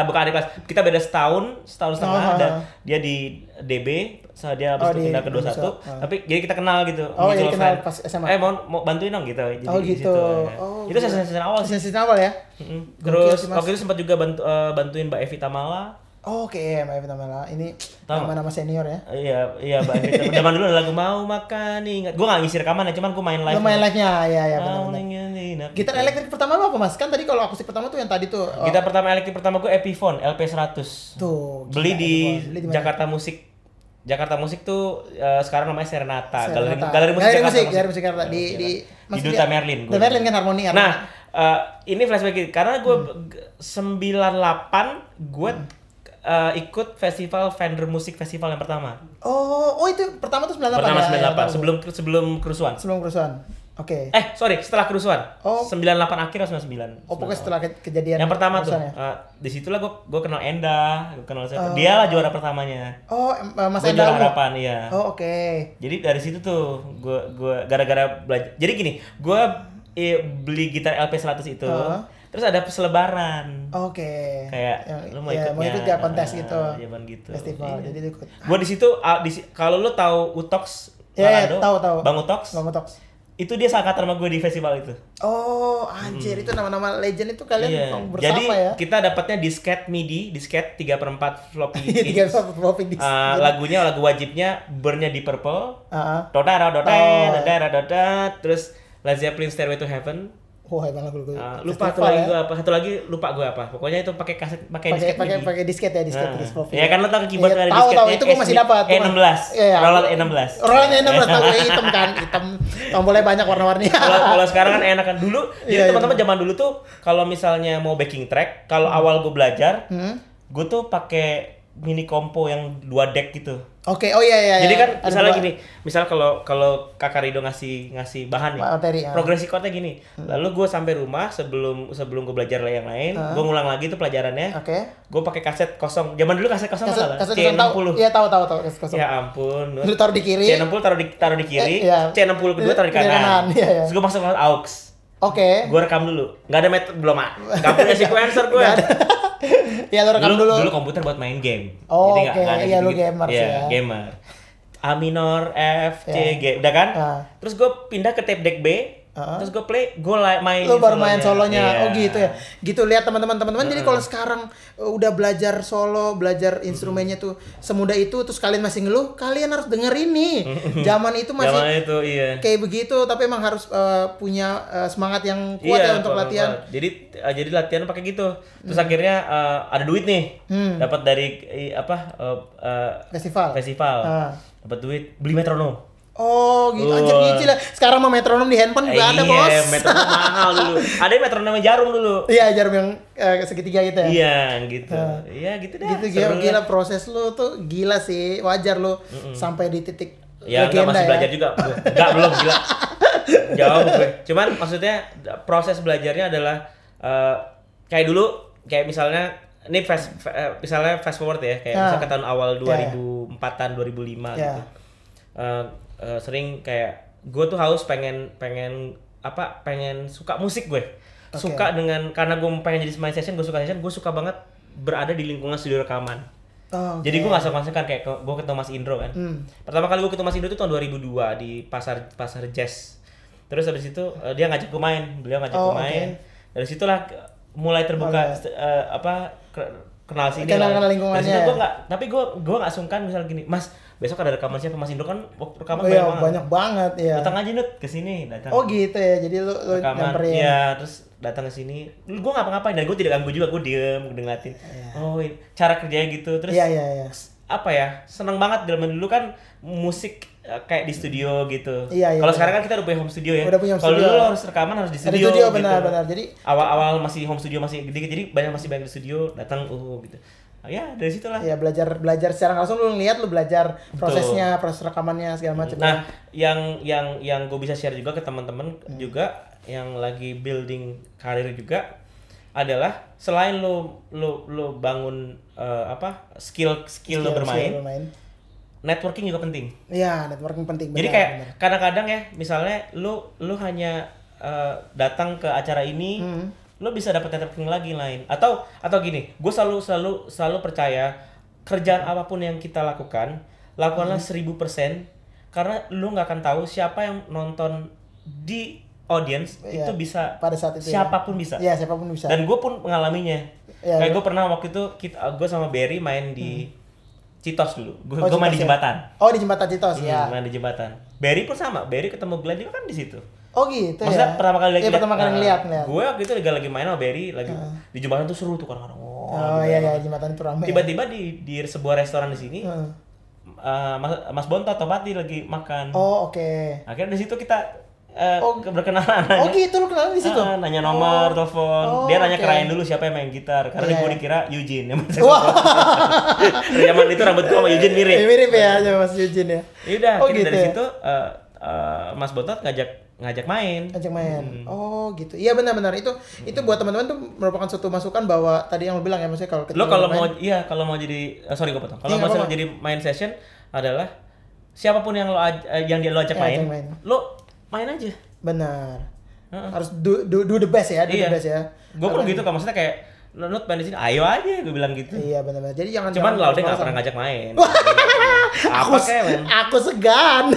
bukan adik kelas. Kita beda setahun setengah. Dan dia di DB, dia habis itu pindah ke 21. Tapi jadi kita kenal gitu. Oh, jadi mutual kenal friend. pas SMA. Mau bantuin dong gitu. Jadi Oh, di gitu. situ, ya. Oh, Itu gila. session awal sih. Season awal ya? Terus sih, Mas. waktu itu sempat juga bantuin Mbak Evi Tamala. Oh, oke, Mbak Evita Mela. Ini Tahu nama-nama senior ya. Iya Mbak Evi. Zaman dulu ada lagu mau makan ingat. Gue gak ngisi rekaman ya, cuman gue main live. Lu main live-nya, ya Mau benar-benar. ingat. Gitar elektrik pertama lu apa Mas? Kan tadi kalau akustik pertama tuh yang tadi tuh. Gitar elektrik pertama gue Epiphone LP100. Tuh. Beli gila, di beli di mana? Jakarta Musik. Jakarta Musik tuh sekarang namanya Serenata. Serenata. Galeri musik Jakarta di di Duta Merlin. Duta Merlin kan Harmoni. Nah, ini flashback karena gue 98 gue ikut festival Fender Music Festival yang pertama. Oh itu pertama tuh 98 Pertama ya? 98 Ya, tahu. sebelum kerusuhan. Sebelum kerusuan. Oke. Sorry, setelah kerusuhan. Oh. 98 akhir atau 99. Oh pokoknya setelah kejadian. Yang pertama tuh, kerusuhan ya? di situlah gue kenal Enda, gue kenal siapa. Dia lah juara pertamanya. Oh, Mas Gue Enda juara Ungu. harapan, iya. Oh, oke. Jadi dari situ tuh gue gara-gara belajar. Jadi gini, gue beli gitar LP100 itu. Terus ada selebaran. Oke. Kayak lu mau ikut mau ikut gak kontes gitu. Zaman gitu. Festival. Iya. Jadi lu ikut. Gue di situ kalau lu tahu Utox Ya, Malado, tahu. Bang Utox. Bang Utox. Itu dia seangkatan sama gue di festival itu. Oh, anjir itu nama-nama legend itu kalian Iya. bersama Jadi ya. kita dapatnya disket MIDI, disket 3/4 floppy disk. 3 floppy disk. Lagunya lagu wajibnya Burn-nya di Purple. Heeh. Dodara, terus Led Zeppelin Stairway to Heaven. Wah, emang lagu Lupa satu lagi gue apa? Satu lagi lupa gue apa? Pokoknya itu pakai kaset, pakai disket. pakai disket ya, disket disc profil. Ya kan lo tau keyboard ada tahu disketnya. itu gue masih dapat. E16. Iya. Roland E16. Roland E16 tahu hitam kan, hitam. Tombolnya banyak warna-warni. Kalau sekarang kan enak kan dulu. Jadi Iya, teman-teman zaman dulu tuh kalau misalnya mau backing track, kalau awal gue belajar, gue tuh pakai mini kompo yang 2 deck gitu. Oke, oh iya. Jadi kan Ada misalnya dua. gini, misal kalau Kakak Rido ngasih bahan nih, Materi, ya. progresi chordnya gini. Lalu gue sampai rumah sebelum gue belajar yang lain, gue ngulang lagi tuh pelajarannya. Oke. Gue pakai kaset kosong. Zaman dulu kaset kosong masalah. Kaset tahu. Iya, tahu kaset kosong. Ya ampun. Lu taruh di kiri. C60 taruh di kiri, Iya. C60 kedua taruh di kanan. Iya. Terus gue masuk ke aux. Oke. Gue rekam dulu. Nggak ada belum, nggak punya sequencer gue. Ya lu rekam dulu. Dulu komputer buat main game. Oh, Jadi oke. ada Iya, lu gitu-gitu. gamer Iya, sih ya. gamer. A minor, F, C, Iya. G, udah kan? Terus gue pindah ke tape deck B. Terus gue play, gue main. Lu baru main solonya. Iya. Oh gitu ya. Gitu lihat teman-teman. Jadi kalau sekarang udah belajar solo, belajar instrumennya tuh semudah itu, terus kalian masih ngeluh, kalian harus denger ini. Zaman itu masih Zaman itu iya. kayak begitu, tapi emang harus punya semangat yang kuat ya untuk latihan. Jadi latihan pakai gitu. Terus akhirnya ada duit nih. Dapat dari Festival. Dapat duit, beli metronom. Oh gitu, anjir nyicil ya. Sekarang mah metronom di handphone juga ada, Bos. Iya, metronom mahal dulu. Ada metronom jarum dulu. Iya, jarum yang segitiga gitu ya. Iya, gitu. Iya, gitu dah. Gitu gila proses lu tuh gila sih. Wajar lu sampai di titik Ya, enggak, legenda masih ya. belajar juga. Enggak, belum gila. Jauh gue. Cuman maksudnya proses belajarnya adalah kayak dulu, kayak misalnya ini misalnya fast forward ya, kayak misalnya ke tahun awal 2004-an, 2005 gitu. Sering kayak gue tuh haus pengen suka musik gue. Suka karena gue pengen jadi main session, gue suka banget berada di lingkungan studio rekaman. Jadi gue nggak suka kan, kayak gue ketemu Mas Indro kan. Pertama kali gue ketemu Mas Indro itu tahun 2002 di pasar jazz. Terus habis itu dia ngajak gue main, beliau ngajak gue main. Dari situlah mulai terbuka kenal sini lah. Kenal lingkungannya. Dari situ gue nggak sungkan misal gini, Mas besok ada rekaman siapa? Mas Indro kan rekaman banyak banget ya. Datang aja Nut ke sini, datang. Oh gitu ya. Jadi lu nyamperin. Iya, terus datang ke sini. Gue ngapa-ngapain dan gue tidak ganggu juga, gue diem, gue ngeliatin. Oh, cara kerjanya gitu. Terus Iya. apa ya? Seneng banget zaman dulu kan musik kayak di studio gitu. Iya. Kalau sekarang kan kita udah punya home studio ya. Kalau dulu lo harus rekaman harus di studio. Di studio gitu. benar. Jadi awal masih home studio masih gede, jadi masih banyak di studio, datang gitu. Ya dari situlah. Ya belajar secara langsung lu ngeliat, lu belajar prosesnya, proses rekamannya segala macam. Nah, yang gue bisa share juga ke teman-teman juga yang lagi building karir juga adalah selain lo bangun skill lo bermain, networking juga penting. Iya, networking penting. Jadi kayak kadang-kadang ya, misalnya lo hanya datang ke acara ini, lo bisa dapat networking lagi lain. Atau gini, gue selalu percaya kerjaan apapun yang kita lakukanlah 1000%, karena lo nggak akan tahu siapa yang nonton di audience itu bisa pada saat itu. Siapapun bisa. Iya, siapapun bisa. Dan gue pun mengalaminya. Kayak gue pernah waktu itu gue sama Berry main di Citos dulu. Gue main di jembatan. Oh, di jembatan Citos ya. Main di jembatan. Berry pun sama. Berry ketemu Glenn juga kan di situ. Oh gitu. Maksudnya pertama kali ngeliat. Gue waktu itu lagi main sama Berry lagi di jembatan tuh seru tuh orang-orang. Oh iya, jembatan itu ramai. Tiba-tiba di sebuah restoran di sini Mas Bontot Topati lagi makan. Oh oke. Akhirnya di situ kita berkenalan. Oh gitu, lu kenalan di situ? Nanya nomor, telepon. Dia nanya ke Ryan dulu siapa yang main gitar. Karena gue dikira Eugene. Zaman itu rambut gue sama Eugene mirip. Mirip ya sama Mas Eugene ya. Yaudah, gitu dari ya? situ Mas Bontot ngajak main. Oh gitu. Iya benar-benar itu buat teman-teman tuh merupakan suatu masukan bahwa tadi yang lu bilang ya, maksudnya kalau lo kalau mau jadi sorry gue potong. Kalau mau jadi main session adalah siapapun yang lo ajak main, lo main aja. Benar. Harus do the best ya, the best ya. Gue pun gitu kan, maksudnya kayak Nut main di sini, ayo aja gue bilang gitu. Iya benar-benar. Jadi Cuman Laude nggak pernah ngajak main. Aku segan.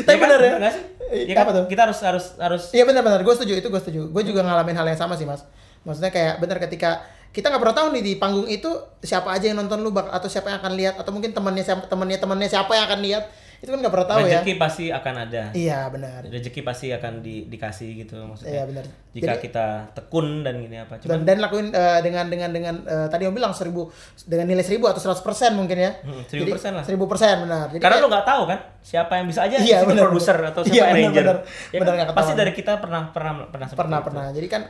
Tapi benar ya. Nggak sih? Ya kan, kita harus. Iya benar-benar. Gue setuju. Gue juga ngalamin hal yang sama sih, Mas. Maksudnya kayak benar ketika kita nggak pernah tahu nih di panggung itu siapa aja yang nonton lu atau siapa yang akan lihat, atau mungkin temannya siapa yang akan lihat. itu kan nggak pernah tahu ya. Rezeki pasti akan ada. Iya benar. Rezeki pasti akan dikasih gitu maksudnya. Iya benar. Jika kita tekun dan gini apa. Cuman Dan lakuin dengan tadi om bilang 1000 dengan nilai 1000 atau 100% mungkin ya. 1000% lah. 1000% benar. Jadi karena kayak- lo nggak taw kan siapa yang bisa aja Iya, siapa benar. produser atau siapa Iya, yang benar, arranger. benar. Ya Benar, kan? nggak Pasti ketahuan. dari kita pernah seperti itu. pernah. Jadi kan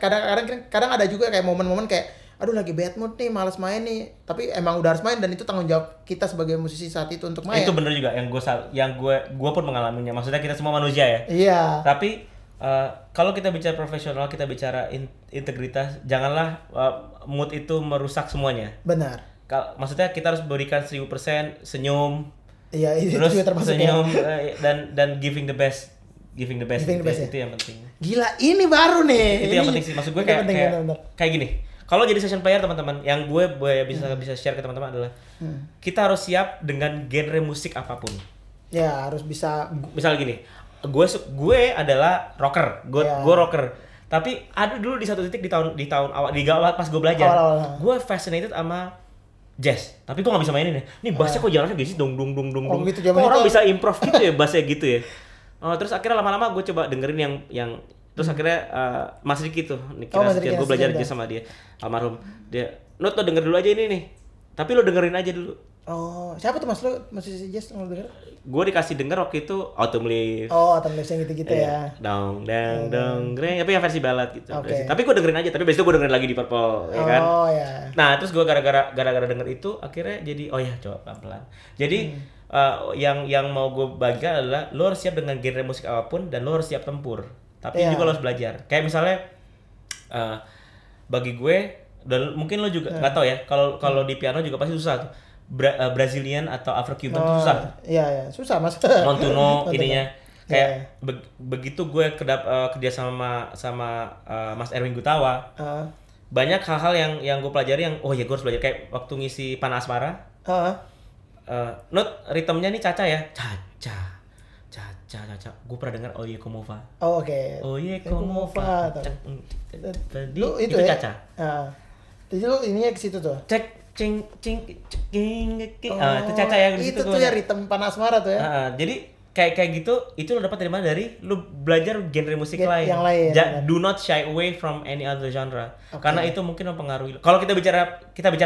kadang ada juga kayak momen-momen kayak aduh lagi bad mood nih, malas main nih. Tapi emang udah harus main dan itu tanggung jawab kita sebagai musisi saat itu untuk main. Itu bener juga yang gue pun mengalaminya. Maksudnya kita semua manusia ya. Iya. Tapi kalau kita bicara profesional, kita bicara integritas, janganlah mood itu merusak semuanya. Benar. Maksudnya kita harus berikan 1000% senyum, Iya, itu terus juga termasuk senyum ya. dan giving the best Giving the itu, best, ya. itu yang penting. Gila, ini baru nih. Itu yang penting sih. Maksud gue Itu penting, kayak benar-benar. kayak gini. Kalau jadi session player teman-teman, yang gue bisa share ke teman-teman adalah kita harus siap dengan genre musik apapun. Ya, harus bisa. Misal gini, gue adalah rocker, gue Ya. rocker. Tapi ada dulu di satu titik di tahun awal pas gue belajar, Awal-awal. gue fascinated sama jazz. Tapi gue nggak bisa mainin ya. Nih bassnya kok jalannya gitu sih, dong. Oh, gitu, Kok zaman orang itu. bisa improv gitu ya bassnya gitu ya. Terus akhirnya lama-lama gue coba dengerin yang terus akhirnya Mas Riki tuh, Mas Riki, gue belajar Riki. jazz sama dia, almarhum. Dia, lo tuh denger dulu aja ini nih. Tapi lo dengerin aja dulu. Oh, siapa tuh Mas lu musisi jazz yang lu denger? Gue dikasih denger waktu itu Autumn Leaves. Oh, atau yang gitu-gitu ya. Dong, greng. Tapi yang versi ballad gitu. Oke. Tapi gue dengerin aja. Tapi besok gue dengerin lagi di Purple, ya kan? Oh, ya. Nah, terus gue gara-gara denger itu akhirnya jadi oh ya coba pelan-pelan. Jadi yang mau gue bagikan adalah lo harus siap dengan genre musik apapun dan lo harus siap tempur. Tapi Iya. juga lo harus belajar. Kayak misalnya bagi gue dan mungkin lo juga nggak tahu ya. Kalau di piano juga pasti susah tuh. Brazilian atau Afro-Cuban tuh susah. Iya, susah Mas. Montuno Montuno. ininya Iya, kayak begitu gue kerja sama Mas Erwin Gutawa, banyak hal-hal yang gue pelajari yang oh ya gue harus belajar kayak waktu ngisi Panah Asmara, note ritmenya nih Caca ya, Caca, gue pernah dengar Oye Como Va. Oh, oke. Oye Como Como Va, Va. tuh. Lu itu ya? Caca. Jadi lu ininya ke situ tuh. Cek cing itu Caca yang di situ Itu tuh ya ritme Panah Asmara tuh ya. jadi kayak gitu itu lo dapat dari mana? Dari lu belajar genre musik lain. Yang lain, benar. Do not shy away from any other genre. Oke. Karena itu mungkin mempengaruhi. Kalau kita bicara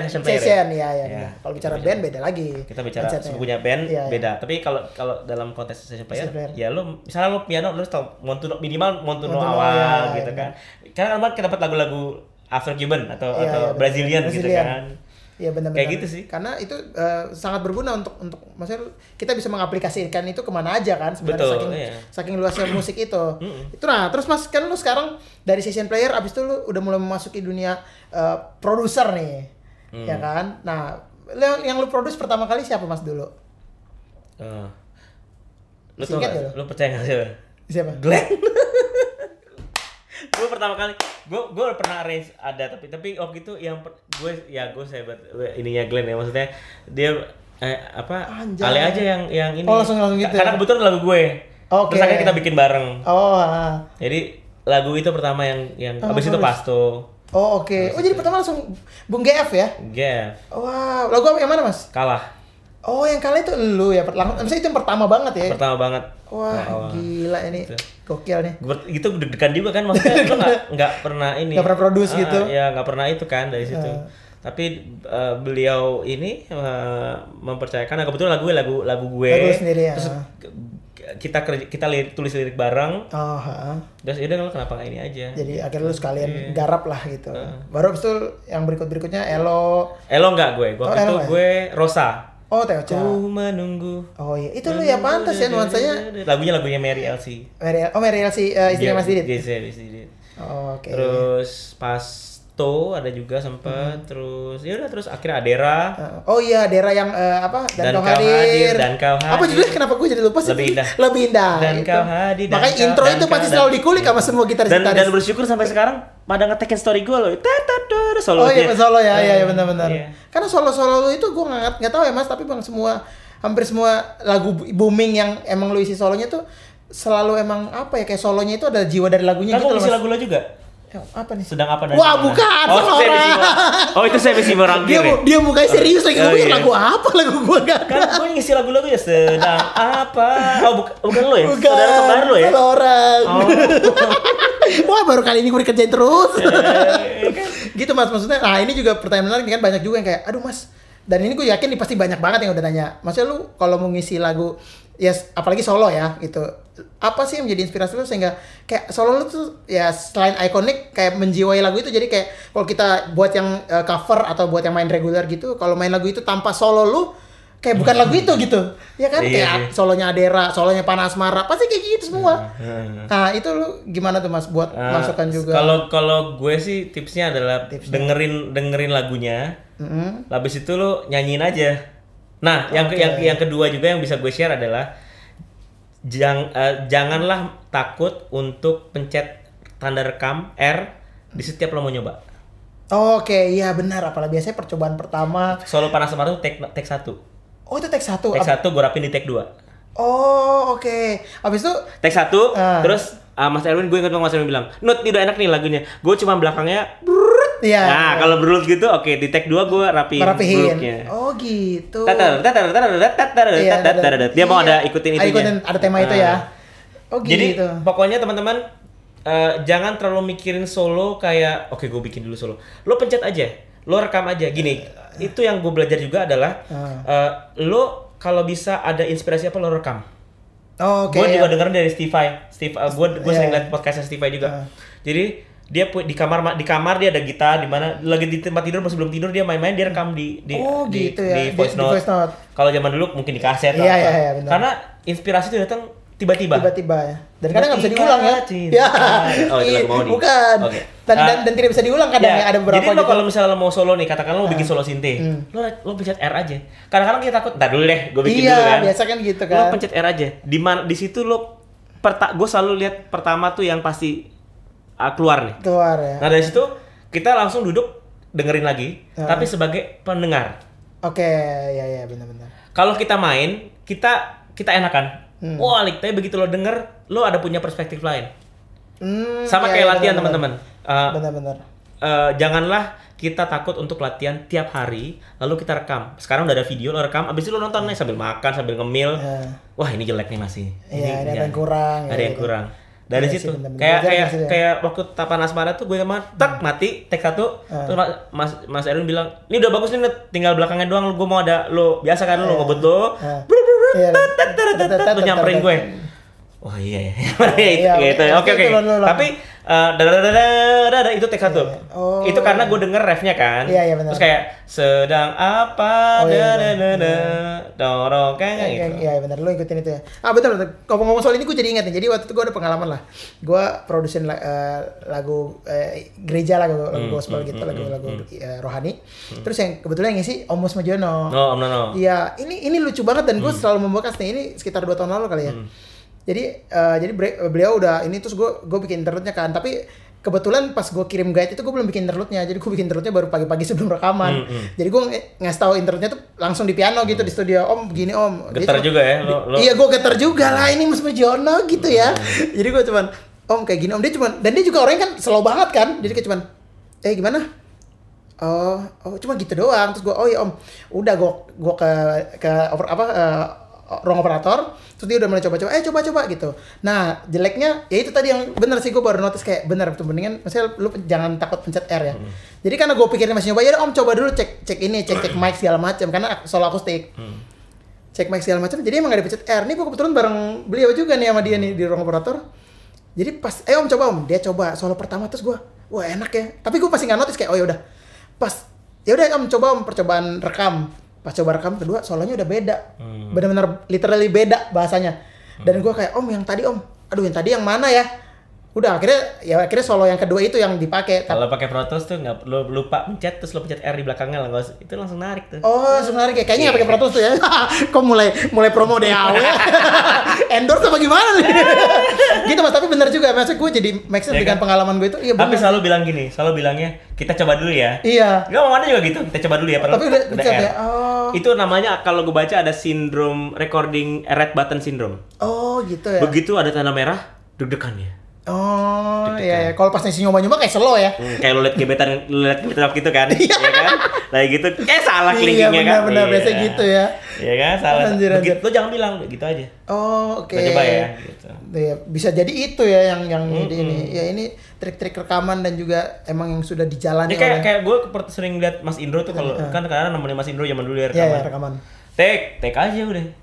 session player. Session, ya. iya. Ya. Kalau bicara band beda lagi. Kita bicara Konsepnya. punya band Iya, iya. beda. Tapi kalau dalam konteks session player, Session player. ya lu misalnya lu piano lu tau minimal Montuno Montuno, awal ya, gitu ya. kan. Karena kan kita dapat lagu-lagu Afro-Cuban atau Iya, Brazilian gitu kan. Iya benar-benar. Kayak gitu sih. Karena itu sangat berguna untuk maksudnya kita bisa mengaplikasikan itu kemana aja kan sebenarnya Betul, iya. saking luasnya musik itu. Itu nah, terus Mas kan lu sekarang dari session player abis itu lu udah mulai memasuki dunia produser nih. Ya kan? Nah, yang lu produce pertama kali siapa Mas dulu? Lu tau Singkat gak? ya lu? Lu percaya gak sih? Siapa? Glenn. Gue pertama kali gue pernah arrange ada tapi waktu itu yang gue hebat ininya Glenn ya, maksudnya dia Anjay. Ale aja yang ini. Oh, langsung gitu. Karena kebetulan lagu gue. Oke. Terus akhirnya kita bikin bareng. Oh, Jadi lagu itu pertama yang abis itu bagus. Pasto. Oh, oke. Oh, jadi pertama langsung Bung GF ya? Jeff Wow, lagu apa yang mana, Mas? kalah Oh, yang kalah itu lu ya. Maksudnya itu yang pertama banget ya? pertama banget. Wah, gila ini. Gitu. Gokil nih. Itu deg-degan juga kan, maksudnya lu nggak pernah ini. Nggak pernah produce gitu. Ya nggak pernah itu kan dari situ. Tapi beliau ini mempercayakan. Nah, kebetulan lagu gue. Lagu lu sendiri ya. Terus kita tulis lirik bareng. Oh, Terus yaudah lo kenapa nggak ini aja? jadi akhirnya lu sekalian Iya. garap lah gitu. Baru abis itu yang berikutnya Elo. Elo nggak gue. Waktu itu Elo ya? gue Rosa. Oh, Teocha. Ku menunggu. Oh iya, itu lu ya pantas ya nuansanya. Lagunya Mary Elsie. Mary Elsie istrinya Mas Didit. Yes, Didit. Oh, oke. Terus Pasto ada juga sempet. Terus terus akhirnya Adera. Oh iya, daerah yang apa? Dan Kau Hadir, Dan Kau Apa Hadir. judulnya? Kenapa gue jadi lupa sih? Lebih Indah. Lebih indah. Dan itu. Kau Hadir, dan Makanya Kau- intro dan itu Kau- pasti dan- selalu dikulik sama semua dan gitaris-gitaris. bersyukur sampai sekarang pada ngetekin story gue loh. Solo Oh iya, dia. solo ya, iya benar-benar. Iya. Karena solo-solo lu itu gue nggak tahu ya Mas, tapi bang hampir semua lagu booming yang emang lu isi solonya tuh selalu emang apa ya, kayak solonya itu ada jiwa dari lagunya Kan gitu gue loh ngisi Mas. lagu lo juga. Apa nih? Sedang apa dan Wah, dimana? bukan, Oh, salah Semi Simo. orang. Oh, itu Semi Simo Rangkir. Dia mukanya serius lagi. Oh, Gue iya. lagu apa lagu gue gak? Kan gue ngisi lagu-lagu ya sedang apa? Oh, bukan lo ya? Bukan. Saudara kembar lo ya? Salah orang. Oh. Wah, baru kali ini gue dikerjain terus. Kan? Gitu Mas, maksudnya. Nah, ini juga pertanyaan menarik kan, banyak juga yang kayak, aduh Mas. Dan ini gue yakin nih pasti banyak banget yang udah nanya. Maksudnya lu kalau mau ngisi lagu, ya apalagi solo ya gitu. Apa sih yang menjadi inspirasi lu sehingga kayak solo lu tuh ya selain ikonik kayak menjiwai lagu itu, jadi kayak kalau kita buat yang cover atau buat yang main reguler gitu, kalau main lagu itu tanpa solo lu kayak bukan lagu itu gitu. Ya kan, Iya, kayak iya. solonya Adera, solonya Panasmara, pasti kayak gitu semua. Nah, itu lu gimana tuh Mas buat masukan juga? Kalau gue sih tipsnya adalah dengerin lagunya. Habis itu lu nyanyiin aja. Nah, yang kedua juga yang bisa gue share adalah janganlah takut untuk pencet tanda rekam R di setiap lo mau nyoba. Oke, iya benar. Apalagi biasanya percobaan pertama. Solo Panasmara tuh take 1. Oh, itu take 1. Take 1 gue rapin di take 2. Oh, oke. Habis itu Take 1, terus Mas Erwin, gue ingat Mas Erwin bilang, "Nut, ini udah enak nih lagunya." Gue cuma belakangnya iya. Nah, kalau berlut gitu, oke, di take 2 gue rapiin rapihin. Oh, gitu. Dia mau ada ikutin itunya. Ada tema itu ya. Oh, gitu. Jadi pokoknya teman-teman jangan terlalu mikirin solo kayak oke gue bikin dulu solo. Lo pencet aja, lo rekam aja. Gini, itu yang gue belajar juga adalah lo kalau bisa ada inspirasi apa lo rekam. Oh, oke. Gue juga dengerin dari Steve, gue sering Iya. liat podcastnya Steve juga. Jadi dia di kamar dia ada gitar, di mana lagi di tempat tidur sebelum tidur dia main-main, dia rekam di Oh, gitu ya. di voice Di note. voice note. Kalau zaman dulu mungkin di kaset atau Iya, apa. iya, benar. Karena inspirasi itu datang tiba-tiba. Tiba-tiba ya. Dan kadang nggak bisa Ketika diulang ya. cinta. Ya. Oh, itu lagu Maudi. Bukan. Oke. Dan tidak bisa diulang kadang ya. Ada beberapa Jadi lo gitu. kalau misalnya lo mau solo nih, katakan lo bikin solo sinte, lo pencet R aja. Kadang-kadang kita takut, ntar dulu deh, gue bikin Iya, dulu kan. biasa kan gitu kan. Lo pencet R aja. Di situ lo gue selalu lihat pertama tuh yang pasti keluar nih. Keluar ya. Nah dari situ kita langsung duduk dengerin lagi, tapi sebagai pendengar. Oke, ya benar-benar. Kalau kita main, kita enakan. Wah, tapi begitu lo denger, lo ada punya perspektif lain. Sama iya, kayak iya, latihan benar-benar. teman-teman. Benar-benar. Janganlah kita takut untuk latihan tiap hari, lalu kita rekam. Sekarang udah ada video, lo rekam, abis itu lo nonton nih sambil makan, sambil ngemil. Wah ini jelek nih masih. Iya, ini ada yang kurang. Ada ya, yang gitu. kurang. Dari Iya sih, situ, bener-bener. kayak Belajar kayak dari situ ya. kayak waktu Tapan Asmara tuh gue sama mati, take 1, terus Mas Erwin bilang, ini udah bagus nih, Net. Tinggal belakangnya doang, gue mau ada lo biasa kan lo ngebut lo, Iya. lo nyamperin gue. Wah iya ya, Iya, gitu. Oke. itu lo. Tapi itu take 1. Oh. Itu karena gue denger refnya kan. Iya, benar. Terus kayak sedang apa Oh, iya, dorong kayak gitu. Iya benar, lu ikutin itu ya. Betul. Ngomong-ngomong soal ini gue jadi ingat nih. Jadi waktu itu gue ada pengalaman lah. Gue produsen lagu gereja lagu gospel gitu, lagu rohani. Terus yang kebetulan yang ngisi Om Mus Majono. Oh, Om Nono. Iya, ini lucu banget dan gue selalu membekas nih. Ini sekitar 2 tahun lalu kali ya. Jadi beliau udah ini, terus gue bikin internetnya kan. Tapi kebetulan pas gue kirim guide itu gue belum bikin internetnya. Jadi gue bikin internetnya baru pagi-pagi sebelum rekaman. Jadi gue ngasih tahu internetnya tuh langsung di piano gitu di studio. Om begini Om. Getar juga ya lo. Iya gue getar juga lah, ini Mas Majono gitu ya. Jadi gue cuman Om kayak gini Om, dan dia juga orangnya kan slow banget kan. Jadi kayak cuman gimana? Oh cuma gitu doang. Terus gue iya Om. Udah gue ke ruang operator, terus dia udah mulai coba-coba gitu. Nah jeleknya ya itu tadi yang bener sih, gue baru notice kayak bener tuh, mendingan maksudnya lu jangan takut pencet R ya. Jadi karena gue pikirnya masih nyoba, ya Om coba dulu cek ini, cek mic segala macam karena solo akustik. Cek mic segala macam, jadi emang gak dipencet R. Nih gue kebetulan bareng beliau juga nih sama dia nih di ruang operator. Jadi pas Om coba Om, dia coba solo pertama, terus gue wah enak ya. Tapi gue masih nggak notice kayak ya udah. Pas ya udah Om coba Om percobaan rekam. Pas coba rekam kedua solonya udah beda. Benar-benar literally beda bahasanya. Dan gue kayak Om yang tadi Om, aduh yang tadi yang mana ya? Udah akhirnya solo yang kedua itu yang dipakai. Kalau pakai Pro Tools tuh nggak lo lupa pencet, terus lo pencet R di belakangnya lah, itu langsung narik tuh. Oh sebenarnya kayaknya nggak pakai Pro Tools tuh ya. Kok mulai promo DAW endorse apa gimana nih? Gitu Mas, tapi benar juga, maksudnya gue jadi make sense dengan pengalaman gue itu. Iya Tapi benar. selalu bilangnya kita coba dulu ya. Iya. Gak mau mana juga gitu, kita coba dulu ya. Tapi udah R. ya. Itu namanya kalau gue baca ada sindrom recording red button syndrome. Oh gitu ya. Begitu ada tanda merah, deg-degan ya. Oh, Deg-degan. iya, kalau pas nasi nyoba-nyoba kayak slow ya. Kayak lu liat gebetan gitu kan, ya kan? Lagi gitu, salah Iya, clickingnya kan? benar-benar biasa gitu ya. Iya kan, salah. Anjir, Begitu, lu jangan bilang gitu aja. Oh, oke. Coba ya, gitu. Iya, bisa jadi itu ya yang ini. Ya ini trik-trik rekaman dan juga emang yang sudah dijalani Ini kayak gue sering lihat Mas Indro tuh kalau kan kadang nemenin Mas Indro zaman dulu ya Iya, rekaman. rekaman. Take aja udah.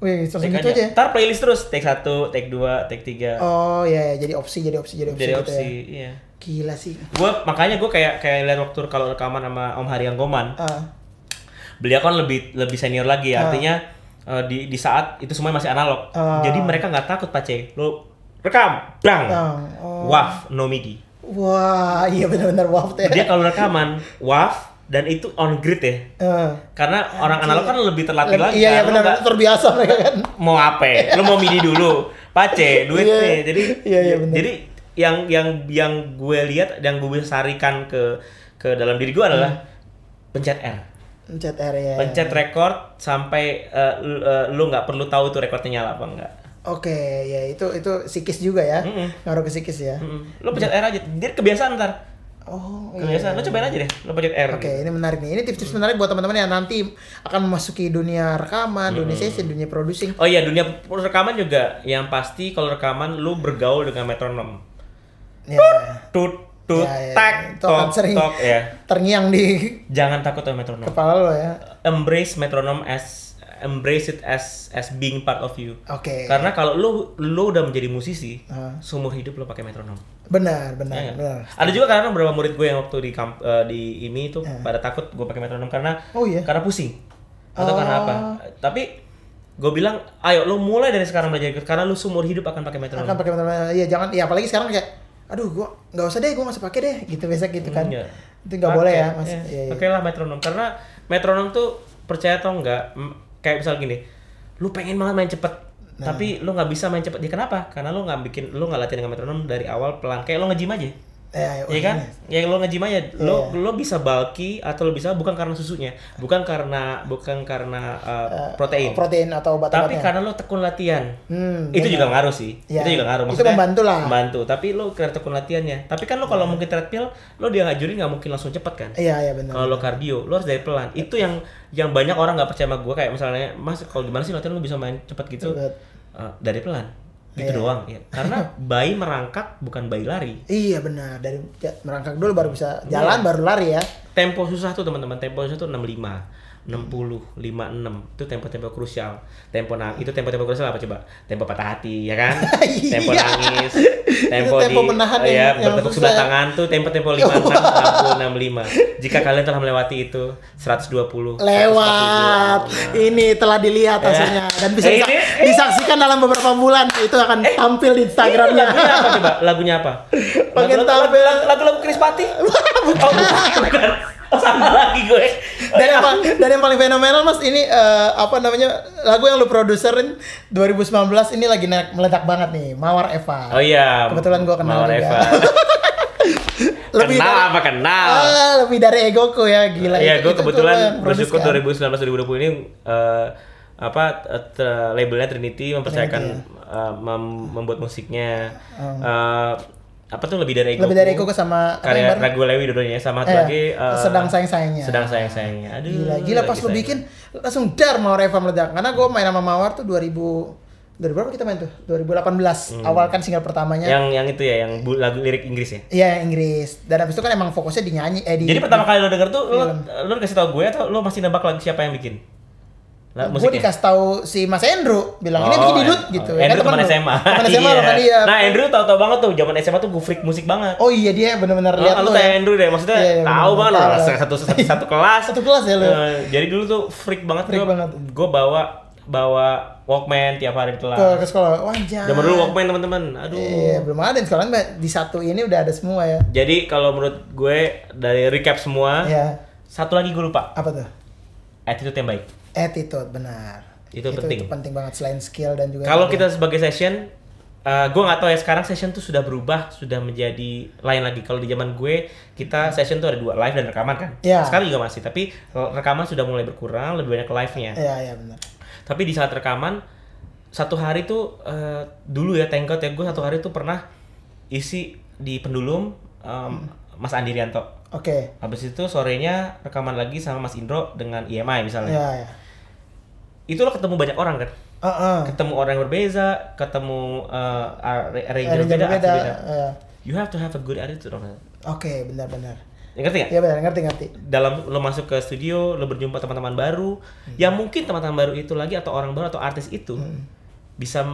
Wih, langsung Take gitu aja. Ntar playlist terus, take 1, take 2, take 3. Oh, iya, jadi opsi Jadi gitu opsi, ya. iya. Gila sih. Makanya gue kayak lihat waktu kalau rekaman sama Om Hari Anggoman. Ah. Beliau kan lebih senior lagi, artinya di saat itu semua masih analog. Jadi mereka nggak takut Pace. Lo rekam, brang. WAV, no MIDI. Wah, iya benar-benar WAV ya. Dia kalau rekaman WAV dan itu on grid ya. Karena orang analog kan lebih terlatih lagi. Iya, kan. benar, terbiasa mereka kan. Mau apa? Lu mau MIDI dulu. Pace, duit nih. Jadi benar. jadi yang gue lihat, yang gue bisa sarikan ke dalam diri gue adalah pencet R. Pencet R ya. Pencet record sampai lu nggak perlu tahu tuh recordnya nyala apa enggak. Oke, ya itu psikis juga ya. Ngaruh ke psikis ya. Lu pencet R aja. Dia kebiasaan ntar. Oh, Kebiasaan. Lu cobain aja deh. Lu pencet R. Oke, ini menarik nih. Ini tips-tips menarik buat teman-teman yang nanti akan memasuki dunia rekaman, dunia session, dunia producing. Oh iya, dunia rekaman juga yang pasti kalau rekaman lu bergaul dengan metronom. Ya. Tut Ya, tak itu akan tok sering tok ya. terngiang di Jangan takut sama metronom. kepala lo ya. Embrace it as being part of you. Oke. Karena kalau lu udah menjadi musisi, seumur hidup lu pakai metronom. Benar. Ya, ada juga karena beberapa murid gue yang waktu di IMI itu pada takut gue pakai metronom karena karena pusing atau karena apa. Tapi gue bilang, ayo lu mulai dari sekarang belajar karena lu seumur hidup akan pakai metronom. Akan pakai metronom. Iya, jangan ya apalagi sekarang kayak aduh gua nggak usah deh, gua nggak usah pakai deh gitu biasa gitu kan. Itu nggak boleh ya, Mas. Iya. Pakailah metronom karena metronom tuh percaya atau enggak kayak misal gini, lu pengen banget main cepet tapi lu nggak bisa main cepet. Ya kenapa? Karena lu nggak latihan dengan metronom dari awal pelan kayak lu nge-gym aja. Iya kan? Ya lo nge-gym aja. Lo bisa bulky atau lo bisa bukan karena susunya, bukan karena protein. Protein atau obat-obatnya. Tapi karena lo tekun latihan. Itu juga ngaruh sih. Ya, itu juga ngaruh. Maksudnya, itu membantu lah. Membantu. Tapi lo karena tekun latihannya. Tapi kan lo kalau mungkin treadmill, lo dia ngajurin nggak mungkin langsung cepet kan? Iya benar. Kalau lo cardio, lo harus dari pelan. Itu yang banyak orang nggak percaya sama gue, kayak misalnya, Mas kalau gimana sih latihan lo bisa main cepet gitu? Dari pelan. Gitu doang ya. Karena bayi merangkak bukan bayi lari. Iya benar, dari merangkak dulu baru bisa jalan baru lari ya. Tempo susah tuh teman-teman, tempo susah tuh 65 60, 56 itu tempo-tempo krusial. Itu tempo-tempo krusial apa coba? Tempo patah hati ya kan? Tempo nangis, tempo menahan ya, bertepuk sebelah tangan tuh tempo-tempo 56 60 65. Jika kalian telah melewati itu 120 lewat. Ini telah dilihat hasilnya dan bisa disaksikan dalam beberapa bulan. Itu akan tampil di Instagramnya. Lagunya apa coba? Lagunya apa? Lagu Krispati? Bukan. Sama lagi gue. Dan yang paling fenomenal Mas ini lagu yang lu produserin 2019 ini lagi meledak banget nih, Mawar Eva. Oh iya. Kebetulan gue kenal Mawar juga. Eva. Kenal. Lebih dari egoku ya, gila. Iya, gue kebetulan bersyukur 2019-2020 ini labelnya Trinity mempercayakan membuat musiknya. Apa tuh lebih dari ego sama karya Ragu Lewi dua-duanya sama lagi sedang sayang-sayangnya. Aduh, gila pas lu bikin langsung dar Mawar Eva meledak. Karena gue main sama Mawar tuh 2000 berapa kita main tuh? 2018 awal kan single pertamanya. Yang itu ya, yang lagu lirik Inggris ya? Iya, Inggris. Dan habis itu kan emang fokusnya di nyanyi Jadi pertama kali lo denger tuh lo kasih tau gue atau lo masih nebak lagu siapa yang bikin? Gue dikasih tahu si Mas Andrew bilang ini bikin Didut gitu. Andrew teman SMA. Teman SMA lo kan dia. Nah Andrew tahu banget tuh zaman SMA tuh gue freak musik banget. Oh iya dia benar-benar lihat lu kayak Andrew deh, maksudnya tahu banget lah satu kelas. Satu kelas ya lo. Jadi dulu tuh freak banget. Gue bawa Walkman tiap hari di kelas. Ke sekolah. Wajah. Zaman dulu Walkman teman-teman. Aduh. Iya, belum ada. Sekarang di satu ini udah ada semua ya. Jadi kalau menurut gue dari recap semua, satu lagi gue lupa. Apa tuh? Attitude yang baik. Attitude, benar. Itu penting. Itu penting banget selain skill dan juga. Kalau kita sebagai session, gue nggak tahu ya sekarang session tuh sudah berubah, sudah menjadi lain lagi. Kalau di zaman gue, kita session tuh ada dua, live dan rekaman kan. Sekarang juga masih, tapi rekaman sudah mulai berkurang, lebih banyak live-nya. Iya benar. Tapi di saat rekaman, satu hari tuh dulu ya thank God ya, gue satu hari tuh pernah isi di Pendulum Mas Andi Rianto. Oke. Habis itu sorenya rekaman lagi sama Mas Indro dengan IMI misalnya. Iya. Itu lo ketemu banyak orang kan? Ketemu orang yang berbeza, ketemu arranger berbeda, beda. You have to have a good attitude on it. Oke, benar-benar. Ya, ngerti nggak? Iya benar, ngerti. Dalam lo masuk ke studio, lo berjumpa teman-teman baru, yang mungkin teman-teman baru itu lagi atau orang baru atau artis itu bisa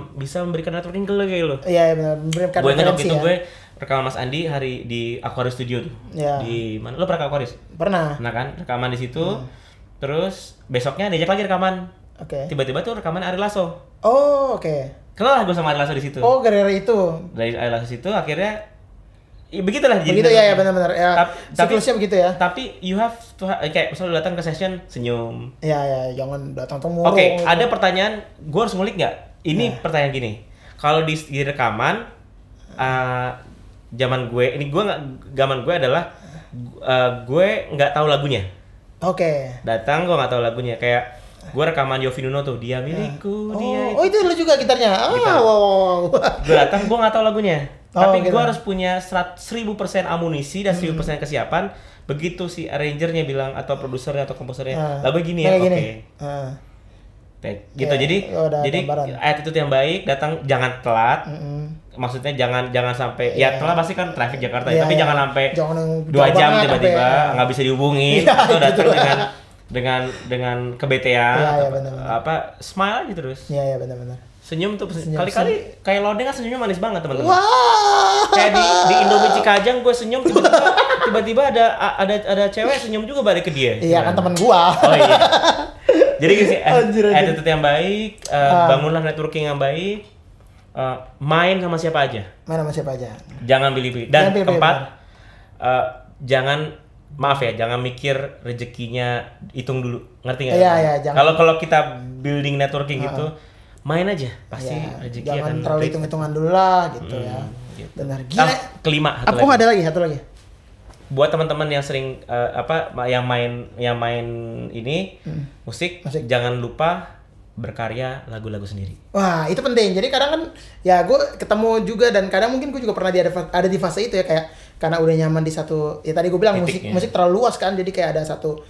memberikan networking ke lo kayak lo. Iya benar, memberikan Gue ingat waktu referensi itu ya. gue rekaman Mas Andi hari di Aquarius Studio tuh. Iya. Di mana? Lo pernah ke Aquarius? Pernah. Nah kan, rekaman di situ. Terus besoknya diajak lagi rekaman. Oke. Tiba-tiba tuh rekaman Ari Lasso. Oh, oke. Kenal lah gue sama Ari Lasso di situ. Oh, gara-gara itu. Dari Ari Lasso situ akhirnya begitulah jadi. Begitu ya, benar-benar. Ya, Tapi siklusnya begitu ya. Tapi you have to kayak misalnya lu datang ke session senyum. Iya, jangan datang murung. Oke, ada pertanyaan, gue harus ngulik nggak? Ini pertanyaan gini. Kalau di rekaman zaman gue adalah gue nggak tahu lagunya. Oke. Datang gue nggak tahu lagunya, kayak gue rekaman Yovie Nuno tuh, dia milikku, dia Oh, itu lu juga gitarnya. Gitar. Wow. Gue datang, gue nggak tahu lagunya. Tapi gitu. gue harus punya 1000% amunisi dan 1000% kesiapan. Begitu si arrangernya bilang atau produsernya atau komposernya, lagu gini ya, oke. Gitu. Jadi attitude yang baik, datang jangan telat. Maksudnya jangan sampai ya telat pasti kan traffic Jakarta ya, tapi jangan sampai 2 jam tiba-tiba nggak bisa dihubungin atau datang dengan kebetean. Smile aja terus. Iya, benar-benar. Senyum tuh kali-kali kayak Lodeng kan senyumnya manis banget teman-teman. Wah. Kayak di Indomie Cikajang gue senyum tiba-tiba ada cewek senyum juga balik ke dia. Iya kan teman gua. Oh iya. Jadi gitu sih, attitude yang baik, bangunlah networking yang baik, main sama siapa aja. Main sama siapa aja. Jangan pilih-pilih. Dan keempat, jangan mikir rezekinya, hitung dulu. Ngerti nggak? Iya. Kalau kita building networking gitu, main aja, pasti rezeki akan. Jangan terlalu hitung-hitungan dulu lah gitu ya. Gitu. Benar. Gila. Kelima, Ada lagi satu lagi. Buat teman-teman yang sering yang main ini musik, jangan lupa berkarya lagu-lagu sendiri. Wah, itu penting. Jadi kadang kan ya gue ketemu juga dan kadang mungkin gue juga pernah ada di fase itu ya, kayak karena udah nyaman di satu ya tadi gue bilang musik terlalu luas kan, jadi kayak ada satu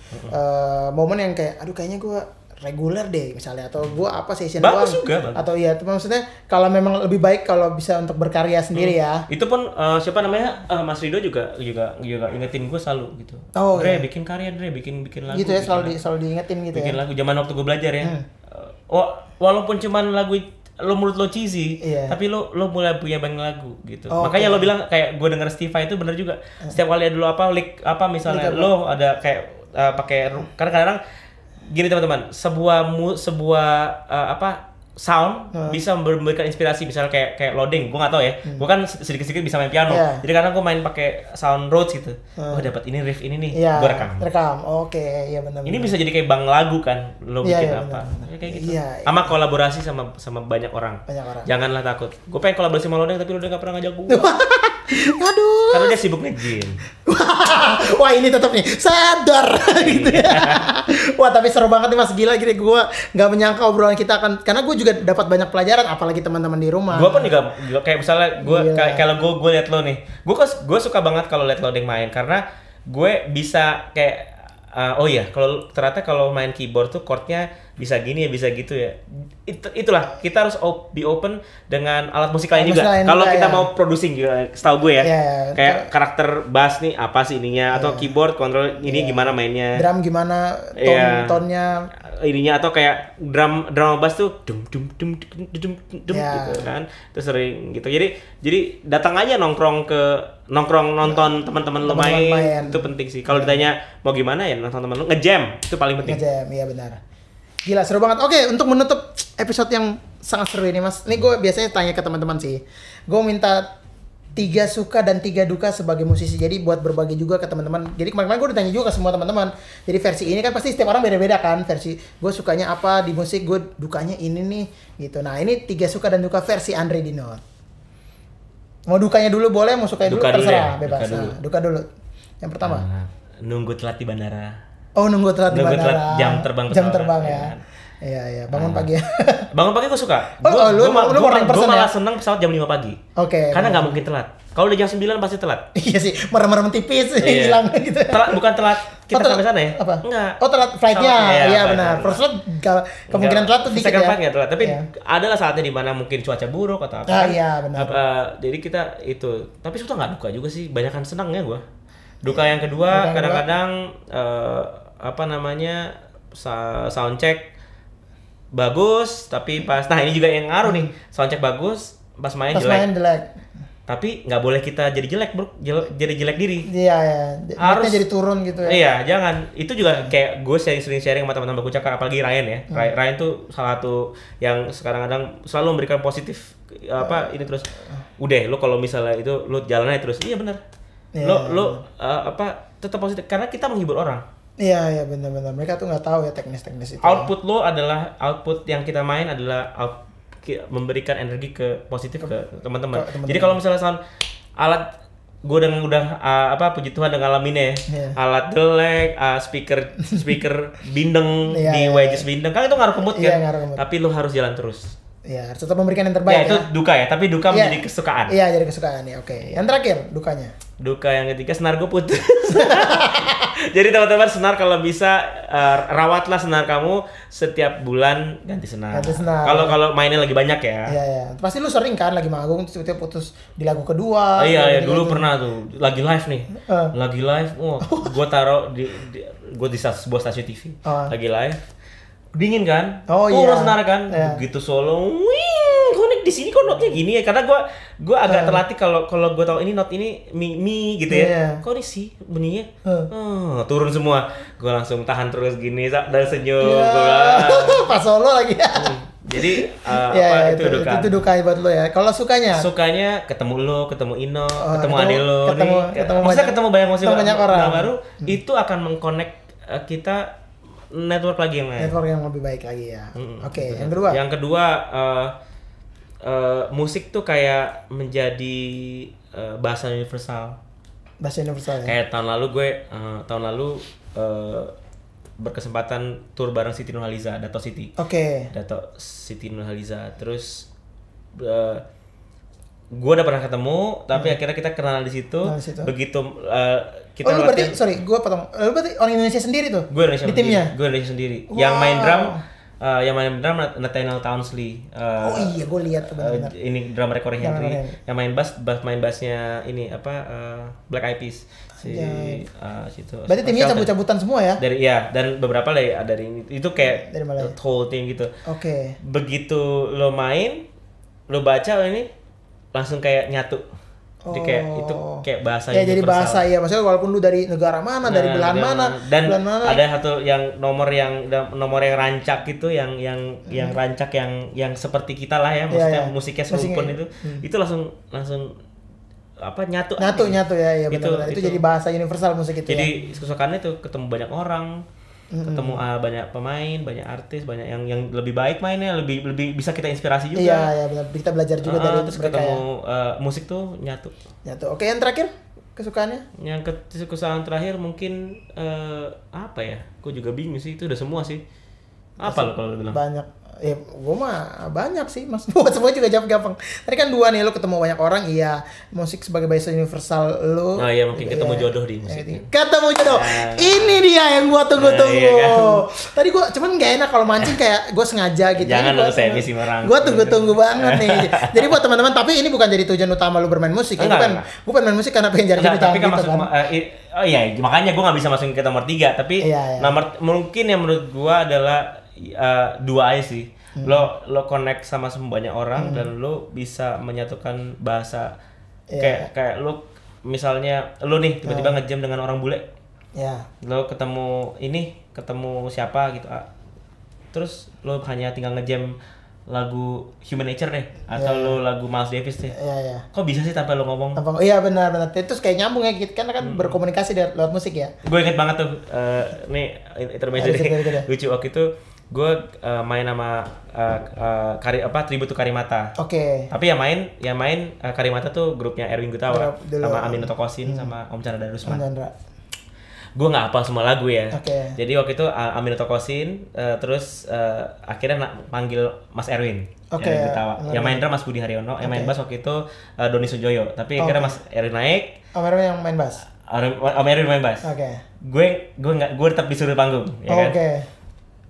momen yang kayak aduh kayaknya gue reguler deh misalnya, atau gue session bagus doang. Juga, bagus. Atau ya maksudnya kalau memang lebih baik kalau bisa untuk berkarya sendiri ya. Itu pun siapa namanya Mas Rido juga ingetin gue selalu gitu. Dre bikin karya, Dre bikin lagu. Gitu ya, selalu diingetin gitu bikin ya. Lagu zaman waktu gue belajar ya. Walaupun cuman lagu lo menurut lo cheesy, tapi lo mulai punya banyak lagu gitu. Makanya lo bilang kayak gue denger Stiva itu bener juga. Setiap kali ada lo misalnya lo ada kayak pakai kadang-kadang gini teman-teman, sebuah sound bisa memberikan inspirasi, misalnya kayak Loading, gue nggak tahu ya, gue kan sedikit-sedikit bisa main piano, jadi kadang gue main pakai sound Rhodes gitu, dapat ini riff ini nih, gue rekam. Oke, iya benar. Ini bisa jadi kayak bank lagu kan, lo bikin apa, kayak gitu. Sama kolaborasi sama banyak orang. Janganlah takut. Gue pengen kolaborasi sama Loading, tapi Loading nggak pernah ngajak gue. Aduh. Karena dia sibuk nge-gym. Wah ini tetap nih sadar gitu ya. Wah tapi seru banget nih Mas, gila gitu. Gue nggak menyangka obrolan kita akan, karena gue juga dapat banyak pelajaran, apalagi teman-teman di rumah. Gue pun juga kayak misalnya kalau gue liat lo nih, gue suka banget kalau liat Loading main, karena gue bisa kayak kalau ternyata kalau main keyboard tuh chordnya bisa gini ya, bisa gitu ya. Itulah kita harus be open dengan alat musik lain juga. Kalau kita mau producing juga, setahu gue ya, kayak karakter bass nih apa sih ininya, atau keyboard control ini gimana mainnya, drum gimana tonnya ininya, atau kayak drum bass tuh dum gitu kan, terus sering gitu. Jadi datang aja nongkrong nonton teman-teman lo main, itu penting sih. Kalau ditanya mau gimana ya nonton teman lo, ngejam itu paling penting. Ngejam, iya benar. Gila seru banget. Oke, untuk menutup episode yang sangat seru ini Mas, ini gue biasanya tanya ke teman-teman sih. Gue minta 3 suka dan 3 duka sebagai musisi. Jadi buat berbagi juga ke teman-teman. Jadi kemarin gue ditanya juga ke semua teman-teman. Jadi versi ini kan pasti setiap orang beda-beda kan. Versi gue sukanya apa di musik, gue dukanya ini nih gitu. Nah ini 3 suka dan duka versi Andre Dinot. Mau dukanya dulu boleh, mau sukanya dulu terserah, bebas. Duka dulu. Yang pertama. Nunggu telat di bandara. Oh nunggu telat di bandara. Jam terbang ya. Iya, bangun pagi. Bangun pagi gue suka. Lu morning person Gue malah ya? seneng pesawat jam 5 pagi. Oke. Karena nggak mungkin telat. Kalau udah jam 9 pasti telat. Iya sih, merem-merem tipis Iya. hilang gitu. Telat bukan telat kita telat. sampai sana ya? Apa? Enggak. Oh, telat flight-nya. Iya, Iya, flight-nya. benar. First flight kemungkinan telat tuh dikit Second ya. flight nggak telat, tapi Iya. adalah saatnya di mana mungkin cuaca buruk atau apa. Iya, benar. Jadi kita itu, tapi suka nggak duka juga sih, banyakan senangnya gua. Duka yang Duka kedua yang kadang-kadang apa namanya soundcheck bagus, tapi pas ini juga yang ngaruh nih, soundcheck bagus, pas main Pas jelek. main jelek. Tapi nggak boleh kita jadi jelek, bro. Jadi jelek diri. Iya, Harus- moodnya jadi turun gitu ya. Iya, jangan. Itu juga kayak gue sering sharing sama teman-teman baku cakar, apalagi Ryan ya. Ryan tuh salah satu yang sekarang kadang selalu memberikan positif ini terus. Udah, lo kalau misalnya itu lo jalannya terus. Iya benar. Iya, Lo tetap positif karena kita menghibur orang. Iya, benar-benar. Mereka tuh nggak tahu ya teknis-teknis itu. Output lo adalah output yang kita main adalah memberikan energi ke positif ke teman-teman. ke teman-teman. Jadi kalau misalnya sound alat gue udah puji Tuhan dengan ngalaminnya ya. Iya. Alat jelek, speaker bindeng Iya, di iya, wedges bindeng. Kan itu ngaruh ke mood Iya, kan. ngaruh ke mood. Tapi lo harus jalan terus. Iya, harus tetap memberikan yang Ya terbaik itu ya. duka ya, tapi duka Iya. menjadi kesukaan. Iya, jadi kesukaan ya. Oke. Yang terakhir, dukanya. Duka yang ketiga senar gue putus. Jadi teman-teman senar kalau bisa rawatlah senar kamu setiap bulan ganti senar. Ganti senar. Kalau mainnya lagi banyak ya. Iya. Pasti lu sering kan lagi manggung terus tiba-tiba putus di lagu kedua. Iya, gitu-gitu. dulu pernah tuh lagi live nih. Lagi live, gua taruh gua di sebuah stasiun TV. Lagi live. Dingin kan? Oh, Kurang iya. senar kan? Iya. Begitu solo, kok nih di sini kok notnya gini ya? Karena gua agak terlatih kalau gua tahu ini not ini mi gitu ya. Iya. Kok nih sih bunyinya? Turun semua. Gua langsung tahan terus gini dan senyum. Iya. Pas solo lagi. Jadi Iya, itu duka. Itu duka buat lo ya. Kalau sukanya? Sukanya ketemu lo, ketemu Ino, ketemu ketemu- adik lo ketemu- nih. ketemu Maksudnya banyak- ketemu banyak musik ketemu banyak orang. baru itu akan mengconnect kita network lagi yang lain. Network yang lebih baik lagi ya. Oke, yang kedua. Yang kedua musik tuh kayak menjadi bahasa universal. Bahasa universal ya. Kayak tahun lalu berkesempatan tour bareng Siti Nurhaliza, Dato Siti. Oke. Dato Siti Nurhaliza. Terus gue udah pernah ketemu, tapi akhirnya kita kenal di situ. Kenal di situ. Begitu kita lu berarti, latihan, sorry, gue potong. Lu berarti orang Indonesia sendiri tuh? gue Indonesia di timnya? Gue Indonesia sendiri. Wow. Yang main drum Nathaniel Townsley. Oh iya, gue lihat tuh benar-benar. Ini drummer Corey Yang Henry. Henry. Yang main bassnya ini Black Eyed Peas. Situ. Berarti timnya Skelton. cabut-cabutan semua ya? Dan beberapa dari ini itu kayak Dari Malaya. whole team gitu. Oke. Begitu lo main, lo baca ini langsung kayak nyatu. Jadi kayak itu kayak bahasa Ya jadi universal. bahasa ya, maksudnya walaupun lu dari negara mana, dari belahan negara mana, dan belahan mana. ada satu yang nomor yang rancak gitu, yang rancak yang seperti kita lah ya, maksudnya Iya. musiknya serumpun Musiknya, itu langsung nyatu nyatu ya, ya Itu- benar-benar. Itu itu. jadi bahasa universal musik itu ya. jadi kesukaannya tuh ketemu banyak orang, ketemu banyak pemain, banyak artis, banyak yang lebih baik mainnya, lebih bisa kita inspirasi juga. Iya, ya benar. Kita belajar juga dari Terus mereka ketemu ya. musik tuh nyatu. Nyatu. Oke, yang terakhir kesukaannya? Yang kesukaan terakhir mungkin apa ya? Gue juga bingung sih, itu udah semua sih. Apa lo kalau lu bilang? Banyak. Ya, gue mah banyak sih, Mas. Buat semua juga jawab gampang. Tadi kan dua nih, lu ketemu banyak orang, iya. Musik sebagai bahasa universal lu. Oh iya, mungkin gitu ketemu ya. jodoh di musik. Ketemu jodoh. Nah. Ini dia yang gua tunggu-tunggu. Iya kan? Tadi gua cuman gak enak kalau mancing kayak gua sengaja gitu. Jangan Ini gua lu semi sih orang. Gua tunggu-tunggu banget nih. Jadi buat teman-teman, tapi ini bukan jadi tujuan utama lu bermain musik. Enggak. Gua pengen main musik karena pengen jadi Enggak, tapi kan gitu masuk oh iya, makanya gue nggak bisa masukin ke nomor 3, tapi Iya, iya. mungkin yang menurut gue adalah dua aja sih. Lo connect sama banyak orang dan lo bisa menyatukan bahasa. Iya. Kayak lo misalnya lo nih tiba-tiba ngejam dengan orang bule. Ya. Lo ketemu siapa gitu. Terus lo hanya tinggal ngejam lagu Human Nature deh atau Iya. lo lagu Miles Davis deh. Iya. Kok bisa sih tanpa lo ngomong? Iya benar. Terus kayak nyambung ya, karena kan berkomunikasi lewat musik ya. Gue inget banget tuh nih intermezzo Ada cerita deh. lucu waktu itu gue main sama Tribute to Karimata. Oke. Tapi yang main Karimata tuh grupnya Erwin Gutawa Grup dulu. sama Amin Tokosin sama Om Chandra Darusman. Chandra. gue nggak hafal semua lagu ya. Oke. Jadi waktu itu Aminato Kosin, terus akhirnya panggil Mas Erwin. Oke. Yang main drum Mas Budi Haryono, yang main Oke. bass waktu itu Doni Sujoyo. Tapi akhirnya Mas Erwin naik, Om Erwin yang main bass. Om Erwin main bass. Oke. Gue tetap disuruh panggung, ya kan? Oke.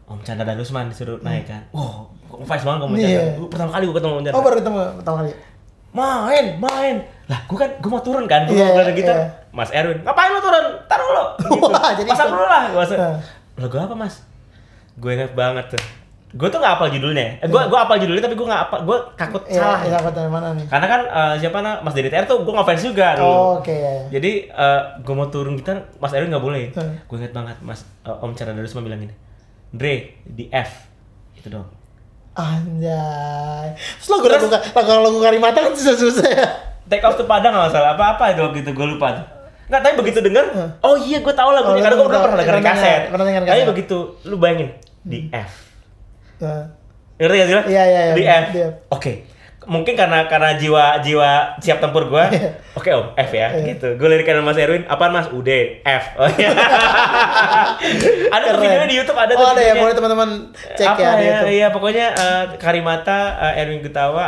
Om Chandra dan Rusman disuruh naik kan. Wow, vibes banget Om Chandra. Iya. Pertama kali gue ketemu Om Chandra. Oh, baru ketemu pertama kali. Main. Lah, gue mau turun kan, gue Iya, mau gitar. iya. Mas Erwin, ngapain lo turun? Taruh lo. Wah, jadi pasang itu. dulu lah. Gue Nah. lagu apa Mas? Gue ingat banget tuh. Gue tuh nggak hafal judulnya. Gue hafal judulnya tapi gue nggak hafal. Gue takut salah. Iya, takut dari mana nih? Karena kan Mas Dedi TR tuh gue ngefans juga dulu. Oh, oke. Iya. Jadi gue mau turun gitar, Mas Erwin nggak boleh. Hmm. Gue ingat banget Mas Om Chandra dan Rusman bilang gini, Dre di F itu dong. Anjay. Terus lagu Karimata kan susah-susah ya. Take Off to Padang nggak masalah. Apa itu waktu itu gue lupa tuh. Nggak, tapi begitu denger, oh iya gue tahu lagunya karena gue pernah denger di kaset. Pernah denger Tapi kaset. begitu, lu bayangin di F. Nah. Ngerti gak sih lo? Iya. Di F. Di F. Oke. Mungkin karena jiwa siap tempur gue. Oke Om, F ya. Gitu. Gue lirikan sama Mas Erwin, apaan Mas? Udah, F. Oh iya. Ada tuh videonya di YouTube, ada tuh Oh, ada ya, videonya. boleh teman-teman cek Apa ya di ya? YouTube. Iya, pokoknya Karimata, Erwin Gutawa,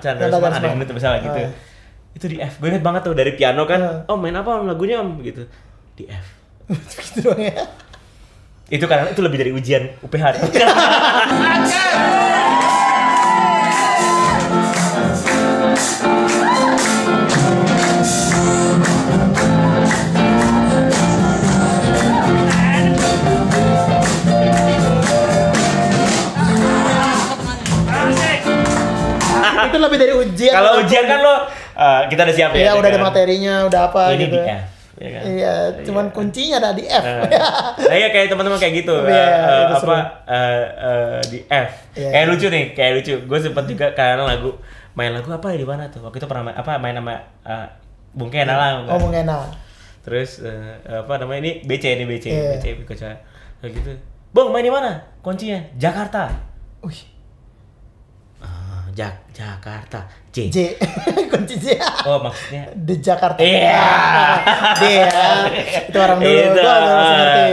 Chandra Rusman, ada yang gitu misalnya gitu. Oh, iya. Itu di F. Gue inget banget tuh dari piano kan. Oh, main apa Om lagunya Om gitu. Di F. Gitu doang ya. Itu karena itu lebih dari ujian UPH. Itu lebih dari ujian. Kalau ujian kan lo kita udah siap ya. Iya, udah ada kan? materinya, udah apa Ini gitu. di F. Ya kan? Iya, cuman kuncinya ada di F. Nah, iya kayak teman-teman kayak gitu. Iya, itu seru. Di F. Iya. Kayak lucu nih, kayak lucu. Gue sempet juga karena main lagu apa ya di mana tuh? Waktu itu pernah main sama Bung Kena lah. Oh, mengena. Terus apa namanya ini BC Iya. Bikoca. Kayak gitu. Bang, main di mana? Kuncinya Jakarta. Wih, Jakarta. J. kunci J. Oh, maksudnya Di Jakarta. Iya. D ya. Itu orang dulu. Itu. Gua langsung ngerti.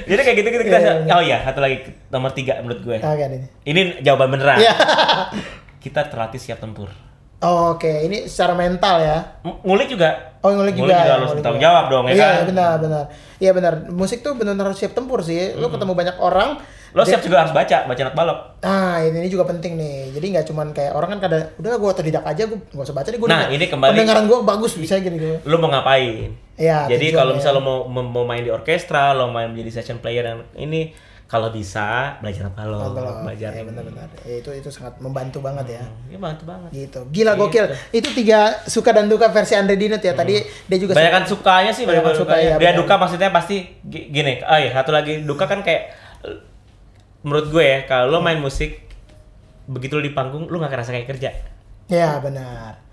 Jadi kayak gitu kita. Iya. Oh iya, satu lagi nomor 3 menurut gue. Oke, ini. Ini jawaban beneran. Iya. Kita terlatih siap tempur. Oke, ini secara mental ya. Ngulik juga. Oh, ngulik juga. Ya, harus ngulik tanggung juga. jawab dong ya Iya, kan. benar. Iya benar. Musik tuh benar-benar harus siap tempur sih. Lu ketemu banyak orang. Lo siap juga harus baca anak balok. Nah, ini juga penting nih. Jadi nggak cuman kayak orang kan kadang udah gue otodidak aja, gue nggak usah baca deh. Nah, ini kembali- pendengaran gue bagus bisa gitu. Lo mau ngapain? Iya. Jadi tujuannya. kalau misal lo mau main di orkestra, lo main menjadi session player dan ini kalau bisa belajar apa lo? Belajar ya, benar-benar. Itu sangat membantu banget ya. Ya bantu banget. Gitu. Gila Gitu. gokil. Itu 3 suka dan duka versi Andre Dinut ya. Tadi dia juga Banyakan sukanya sih, Banyakan banyakan suka, sukanya. ya, Dia benar. duka maksudnya pasti gini. Oh iya, satu lagi duka kan kayak menurut gue ya, kalau lo main musik begitu lo di panggung, lo nggak kerasa kayak kerja. Ya, benar.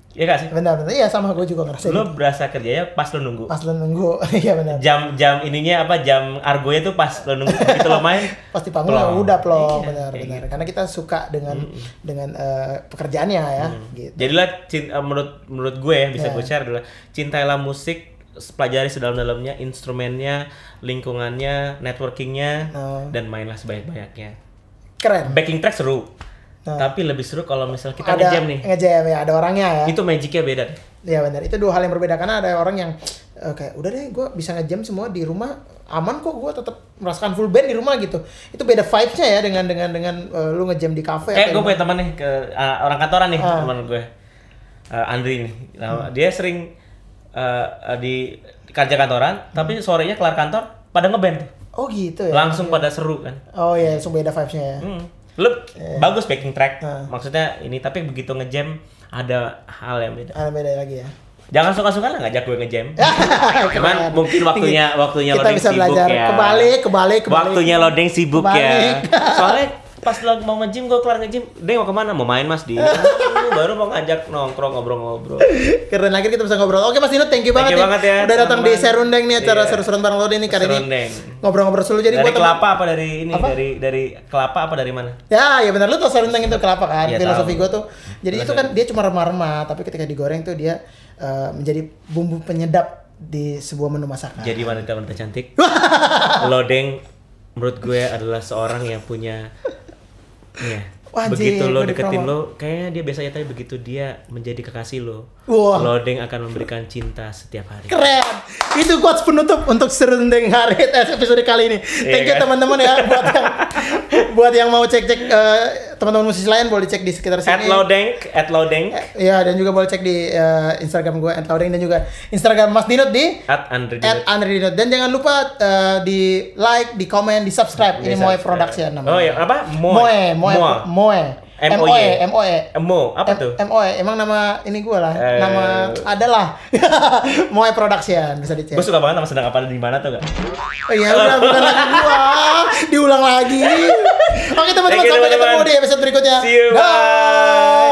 Iya gak sih? Benar. Iya, sama gue juga ngerasain. Lo berasa kerjanya pas lo nunggu. Pas lu nunggu. Iya benar. Jam ininya apa? Jam argonya tuh pas lo nunggu begitu lo main. Pasti panggung plong. udah plong, Iya, benar. kayak gitu. Karena kita suka dengan pekerjaannya ya, gitu. Jadilah menurut gue ya bisa Ya. gue share adalah cintailah musik, pelajari sedalam-dalamnya, instrumennya, lingkungannya, networkingnya, dan mainlah sebanyak-banyaknya. Keren. Backing track seru, Nah. tapi lebih seru kalau misal kita Ada ngejam nih. ngejam ya, ada orangnya ya. Itu magicnya beda. Iya benar. Itu dua hal yang berbeda karena ada orang yang kayak udah deh gue bisa ngejam semua di rumah aman kok, gue tetap merasakan full band di rumah gitu. Itu beda vibes-nya ya dengan lu ngejam di kafe. Kayak gue punya teman nih orang kantoran nih, Ah. teman gue. Andri nih. Nah, dia sering di kerja kantoran, tapi sorenya kelar kantor pada ngeband. Oh gitu ya. Langsung pada seru kan. Oh iya, langsung beda vibes-nya ya. Lu bagus backing track, Ah. maksudnya ini, tapi begitu ngejam ada hal yang beda. Ada beda lagi ya. Jangan suka-suka lah ngajak gue ngejam. Keren. Cuman mungkin waktunya Kita loading bisa sibuk belajar ya. kebalik. Waktunya loading sibuk Kebalik. ya. Soalnya pas lo mau nge-gym, gue kelar nge-gym, Deng mau kemana? Mau main Mas di baru mau ngajak nongkrong ngobrol-ngobrol. Keren, akhirnya kita bisa ngobrol. Oke Mas Dinut, thank you banget, banget ya, udah datang di teman-teman. Serundeng nih, acara Iya. seru-seruan bareng lo ini kali ini. Serundeng. Ngobrol-ngobrol seru. Jadi Dari buat teman- kelapa apa dari ini? Apa? Dari kelapa apa dari mana? Ya benar, lu tau Serundeng itu kelapa kan? Iya, Filosofi tahu. gue tuh. Jadi itu kan dia cuma remah-remah, tapi ketika digoreng tuh dia menjadi bumbu penyedap di sebuah menu masakan. Jadi wanita-wanita cantik, Lodeng menurut gue adalah seorang yang punya Anjing, begitu lo gue deketin dipromo. lo, kayaknya dia biasa aja, tapi begitu dia menjadi kekasih lo, Wah. Lodeng akan memberikan cinta setiap hari. Keren. Itu quotes penutup untuk Serundeng Hari episode kali ini. Thank you kan? teman-teman ya buat yang mau cek-cek teman-teman musisi lain boleh cek di sekitar sini. @Lodeng. Ya, dan juga boleh cek di Instagram gue @laudeng dan juga Instagram Mas Dinot di @andredinot. Dan jangan lupa di like, di komen, di subscribe. Ini Moe Production namanya. Oh ya, apa? Moe. Mo, apa tuh? MOE, emang nama ini gue lah, nama adalah Moe Production, bisa dicek. Gue suka banget sama sedang apa di mana tuh gak? Oh iya, udah bukan lagi gua, diulang lagi. Oke teman-teman, Thank you, sampai teman-teman. ketemu di episode berikutnya. See you, bye.